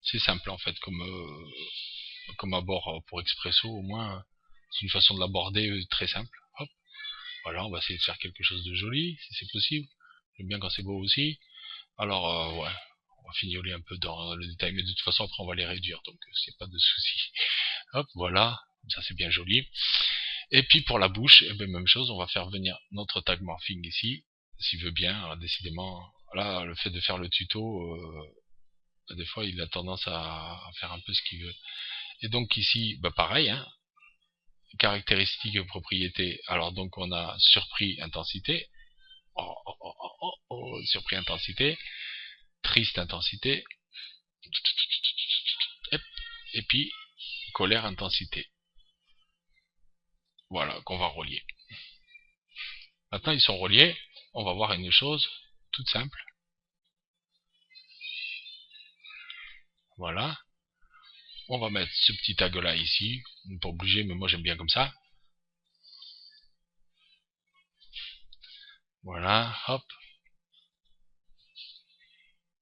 C'est simple en fait, comme abord pour expresso, au moins c'est une façon de l'aborder très simple. Hop. Voilà, on va essayer de faire quelque chose de joli, si c'est possible. J'aime bien quand c'est beau aussi. Alors, ouais, on va fignoler un peu dans le détail, mais de toute façon, après, on va les réduire, donc c'est pas de souci. Hop, voilà, ça c'est bien joli. Et puis pour la bouche, eh ben, même chose, on va faire venir notre tag morphing ici, s'il veut bien. Alors, décidément, là, le fait de faire le tuto, des fois, il a tendance à faire un peu ce qu'il veut. Et donc ici, bah pareil, hein, caractéristiques et propriétés. Alors donc on a surpris intensité, surpris intensité, triste intensité, et puis colère intensité. Voilà, qu'on va relier. Maintenant ils sont reliés, on va voir une chose toute simple. Voilà. On va mettre ce petit tag là ici. On n'est pas obligé, mais moi j'aime bien comme ça. Voilà, hop.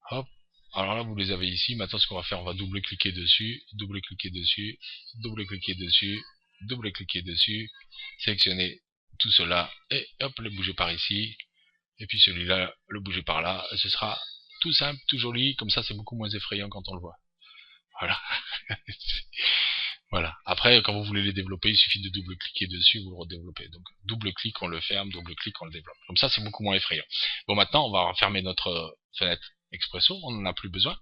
Hop. Alors là, vous les avez ici. Maintenant, ce qu'on va faire, on va double-cliquer dessus, double-cliquer dessus, double-cliquer dessus, double-cliquer dessus, sélectionner tout cela, et hop, le bouger par ici, et puis celui-là, le bouger par là, et ce sera tout simple, tout joli, comme ça c'est beaucoup moins effrayant quand on le voit. Voilà. Voilà. Après, quand vous voulez les développer, il suffit de double-cliquer dessus, vous le redéveloppez. Donc, double-clic, on le ferme, double-clic, on le développe. Comme ça, c'est beaucoup moins effrayant. Bon, maintenant, on va refermer notre fenêtre Expresso, on n'en a plus besoin.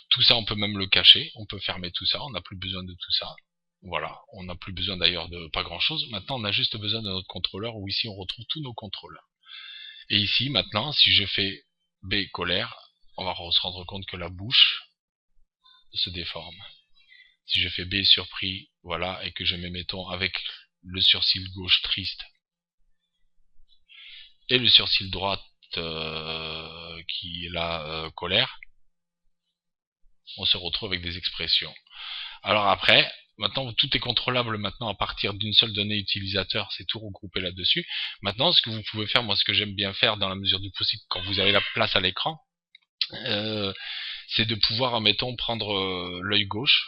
Tout ça, on peut même le cacher, on peut fermer tout ça, on n'a plus besoin de tout ça. Voilà, on n'a plus besoin d'ailleurs de pas grand chose. Maintenant, on a juste besoin de notre contrôleur, où ici, on retrouve tous nos contrôleurs. Et ici, maintenant, si je fais B colère, on va se rendre compte que la bouche se déforme. Si je fais B surpris, voilà, et que je mets, mettons, avec le sourcil gauche triste et le sourcil droite qui est là colère, on se retrouve avec des expressions. Alors après, maintenant tout est contrôlable maintenant à partir d'une seule donnée utilisateur, c'est tout regroupé là-dessus. Maintenant, ce que vous pouvez faire, moi ce que j'aime bien faire dans la mesure du possible, quand vous avez la place à l'écran, c'est de pouvoir, mettons, prendre l'œil gauche,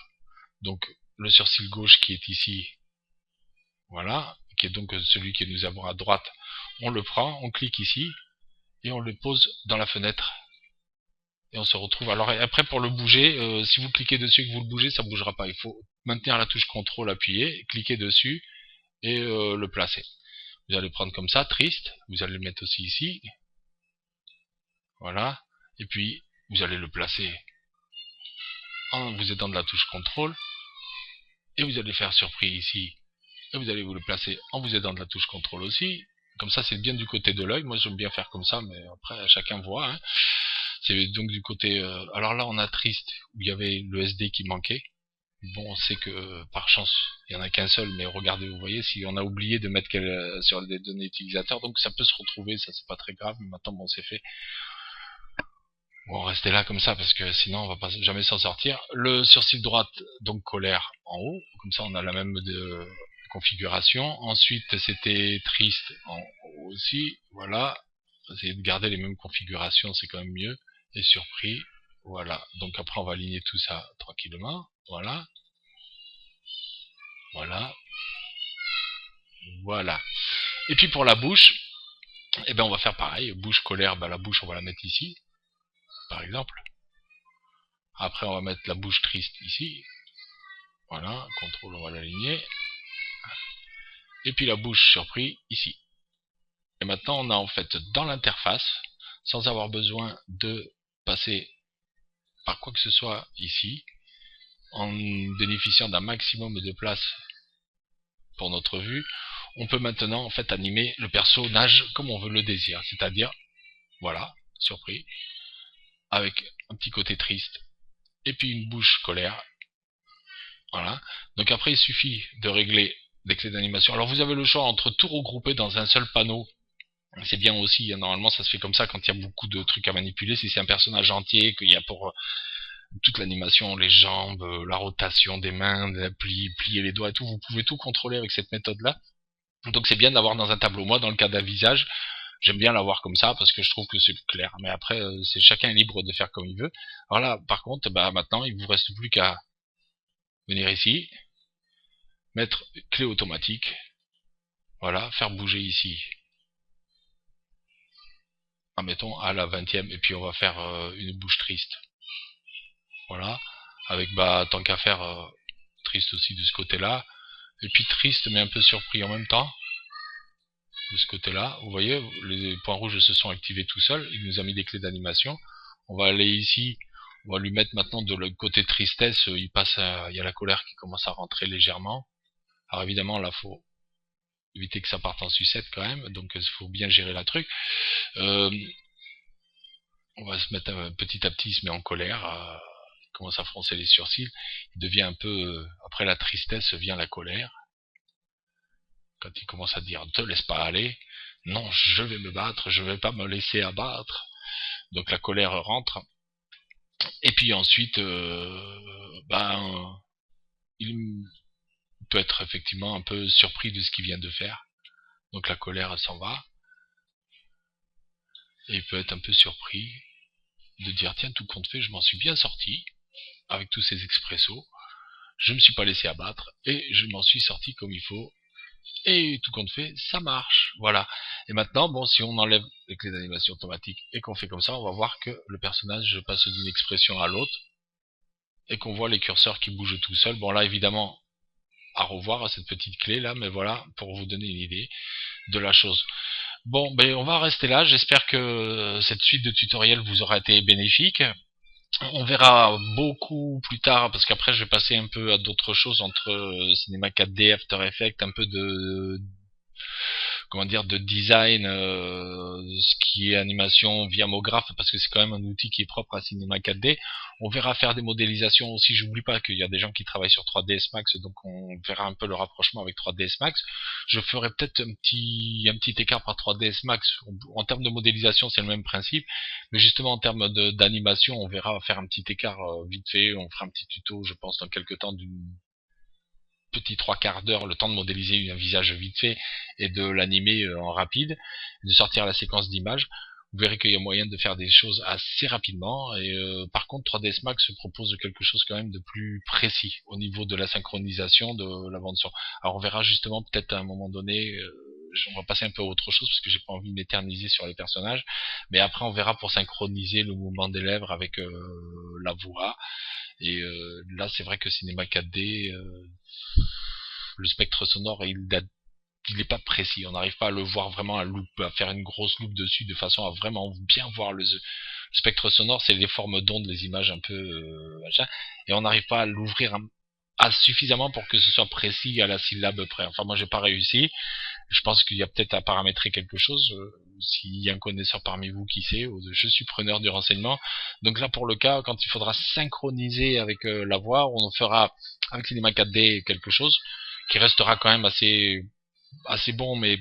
donc le sourcil gauche qui est ici, voilà, qui est donc celui que nous avons à droite, on le prend, on clique ici, et on le pose dans la fenêtre. Et on se retrouve. Alors après pour le bouger, si vous cliquez dessus et que vous le bougez, ça ne bougera pas. Il faut maintenir la touche contrôle appuyée, cliquer dessus et le placer. Vous allez prendre comme ça, triste, vous allez le mettre aussi ici. Voilà. Et puis vous allez le placer en vous aidant de la touche contrôle. Et vous allez faire surpris ici. Et vous allez vous le placer en vous aidant de la touche contrôle aussi. Comme ça, c'est bien du côté de l'œil. Moi, j'aime bien faire comme ça, mais après, chacun voit. Hein. C'est donc du côté... alors là, on a triste, où il y avait le SD qui manquait. Bon, on sait que par chance, il n'y en a qu'un seul, mais regardez, vous voyez, si on a oublié de mettre sur les données utilisateurs, donc ça peut se retrouver, ça c'est pas très grave, mais maintenant, bon, c'est fait. Bon, restez là comme ça, parce que sinon, on va pas jamais s'en sortir. Le sourcil droite, donc colère en haut, comme ça, on a la même configuration. Ensuite, c'était triste en haut aussi, voilà. Essayez de garder les mêmes configurations, c'est quand même mieux. Et surpris, voilà. Donc après, on va aligner tout ça tranquillement, voilà. Voilà. Voilà. Et puis pour la bouche, eh ben on va faire pareil. Bouche colère, ben la bouche on va la mettre ici, par exemple. Après on va mettre la bouche triste ici. Voilà, contrôle, on va l'aligner. Et puis la bouche surpris ici. Et maintenant on a en fait dans l'interface, sans avoir besoin de passer par quoi que ce soit ici, en bénéficiant d'un maximum de place pour notre vue, on peut maintenant en fait animer le personnage comme on veut le désire, c'est-à-dire, voilà, surpris, avec un petit côté triste, et puis une bouche colère, voilà. Donc après il suffit de régler les clés d'animation. Alors vous avez le choix entre tout regrouper dans un seul panneau, c'est bien aussi, normalement ça se fait comme ça quand il y a beaucoup de trucs à manipuler, si c'est un personnage entier, qu'il y a pour toute l'animation, les jambes, la rotation des mains, plier les doigts et tout, vous pouvez tout contrôler avec cette méthode là. Donc c'est bien d'avoir dans un tableau. Moi dans le cas d'un visage, j'aime bien l'avoir comme ça parce que je trouve que c'est clair. Mais après, c'est chacun est libre de faire comme il veut. Alors là, par contre, bah maintenant, il vous reste plus qu'à venir ici, mettre clé automatique, Voilà, faire bouger ici. Admettons à la 20e, et puis on va faire une bouche triste. Voilà, avec bah tant qu'à faire triste aussi de ce côté-là, et puis triste mais un peu surpris en même temps de ce côté-là. Vous voyez, les points rouges se sont activés tout seuls, il nous a mis des clés d'animation. On va aller ici, on va lui mettre maintenant de le côté tristesse, il y a la colère qui commence à rentrer légèrement. Alors évidemment là faut éviter que ça parte en sucette quand même, donc il faut bien gérer la truc. Euh, on va se mettre petit à petit, il se met en colère, il commence à froncer les sourcils, il devient un peu, après la tristesse vient la colère, quand il commence à dire te laisse pas aller, non je vais me battre, je vais pas me laisser abattre, donc la colère rentre, et puis ensuite, il peut être effectivement un peu surpris de ce qu'il vient de faire, donc la colère s'en va, et il peut être un peu surpris de dire tiens tout compte fait je m'en suis bien sorti, avec tous ces expressos, je me suis pas laissé abattre, et je m'en suis sorti comme il faut, et tout compte fait, ça marche. Voilà. Et maintenant, bon, si on enlève les clés d'animation automatiques et qu'on fait comme ça, on va voir que le personnage passe d'une expression à l'autre et qu'on voit les curseurs qui bougent tout seuls. Bon, là, évidemment, à revoir à cette petite clé là, mais voilà, pour vous donner une idée de la chose. Bon, ben, on va rester là. J'espère que cette suite de tutoriels vous aura été bénéfique. On verra beaucoup plus tard, parce qu'après je vais passer un peu à d'autres choses entre Cinema 4D, After Effects, un peu de comment dire de design, ce qui est animation via MoGraph, parce que c'est quand même un outil qui est propre à Cinema 4D. On verra faire des modélisations aussi. J'oublie pas qu'il y a des gens qui travaillent sur 3ds Max, donc on verra un peu le rapprochement avec 3ds Max. Je ferai peut-être un petit écart par 3ds Max. En termes de modélisation, c'est le même principe, mais justement en termes d'animation, on verra faire un petit écart vite fait. On fera un petit tuto, je pense, dans quelques temps, d'une petit 3/4 d'heure, le temps de modéliser un visage vite fait et de l'animer en rapide, de sortir la séquence d'images. Vous verrez qu'il y a moyen de faire des choses assez rapidement, et par contre 3ds Max propose quelque chose quand même de plus précis au niveau de la synchronisation de la bande son. Alors on verra justement peut-être à un moment donné, on va passer un peu à autre chose parce que j'ai pas envie de m'éterniser sur les personnages, mais après on verra pour synchroniser le mouvement des lèvres avec la voix. Et là c'est vrai que Cinéma 4D, le spectre sonore il est pas précis, on n'arrive pas à le voir vraiment, à faire une grosse loupe dessus de façon à vraiment bien voir le spectre sonore. C'est les formes d'ondes, les images un peu machin, et on n'arrive pas à l'ouvrir suffisamment pour que ce soit précis à la syllabe près. Enfin moi j'ai pas réussi, je pense qu'il y a peut-être à paramétrer quelque chose, s'il y a un connaisseur parmi vous qui sait, je suis preneur du renseignement. Donc là pour le cas, quand il faudra synchroniser avec la voix, on fera avec Cinema 4D quelque chose qui restera quand même assez bon, mais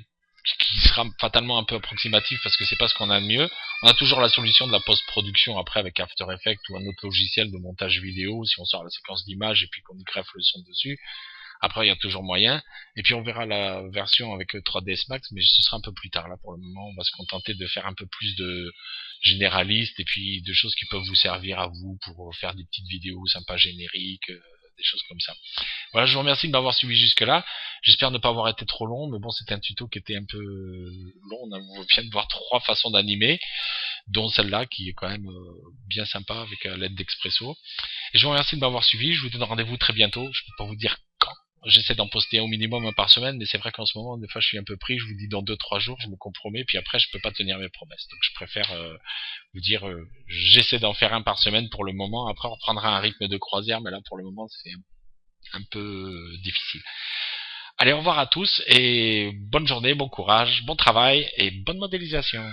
qui sera fatalement un peu approximatif parce que c'est pas ce qu'on a de mieux. On a toujours la solution de la post-production après avec After Effects ou un autre logiciel de montage vidéo si on sort la séquence d'images et puis qu'on y greffe le son dessus. Après il y a toujours moyen, et puis on verra la version avec 3ds Max, mais ce sera un peu plus tard. Là pour le moment on va se contenter de faire un peu plus de généraliste et puis de choses qui peuvent vous servir à vous pour faire des petites vidéos sympas génériques, des choses comme ça. Voilà, je vous remercie de m'avoir suivi jusque là. J'espère ne pas avoir été trop long, mais bon, c'était un tuto qui était un peu long. On vient de voir 3 façons d'animer, dont celle-là qui est quand même bien sympa avec l'aide d'Expresso. Et je vous remercie de m'avoir suivi. Je vous donne rendez-vous très bientôt. Je peux pas vous dire quand. J'essaie d'en poster au minimum un par semaine, mais c'est vrai qu'en ce moment, des fois, je suis un peu pris. Je vous dis dans 2-3 jours, je me compromets, puis après, je peux pas tenir mes promesses. Donc, je préfère vous dire, j'essaie d'en faire un par semaine pour le moment. Après, on reprendra un rythme de croisière, mais là, pour le moment, c'est un peu difficile. Allez, au revoir à tous et bonne journée, bon courage, bon travail et bonne modélisation.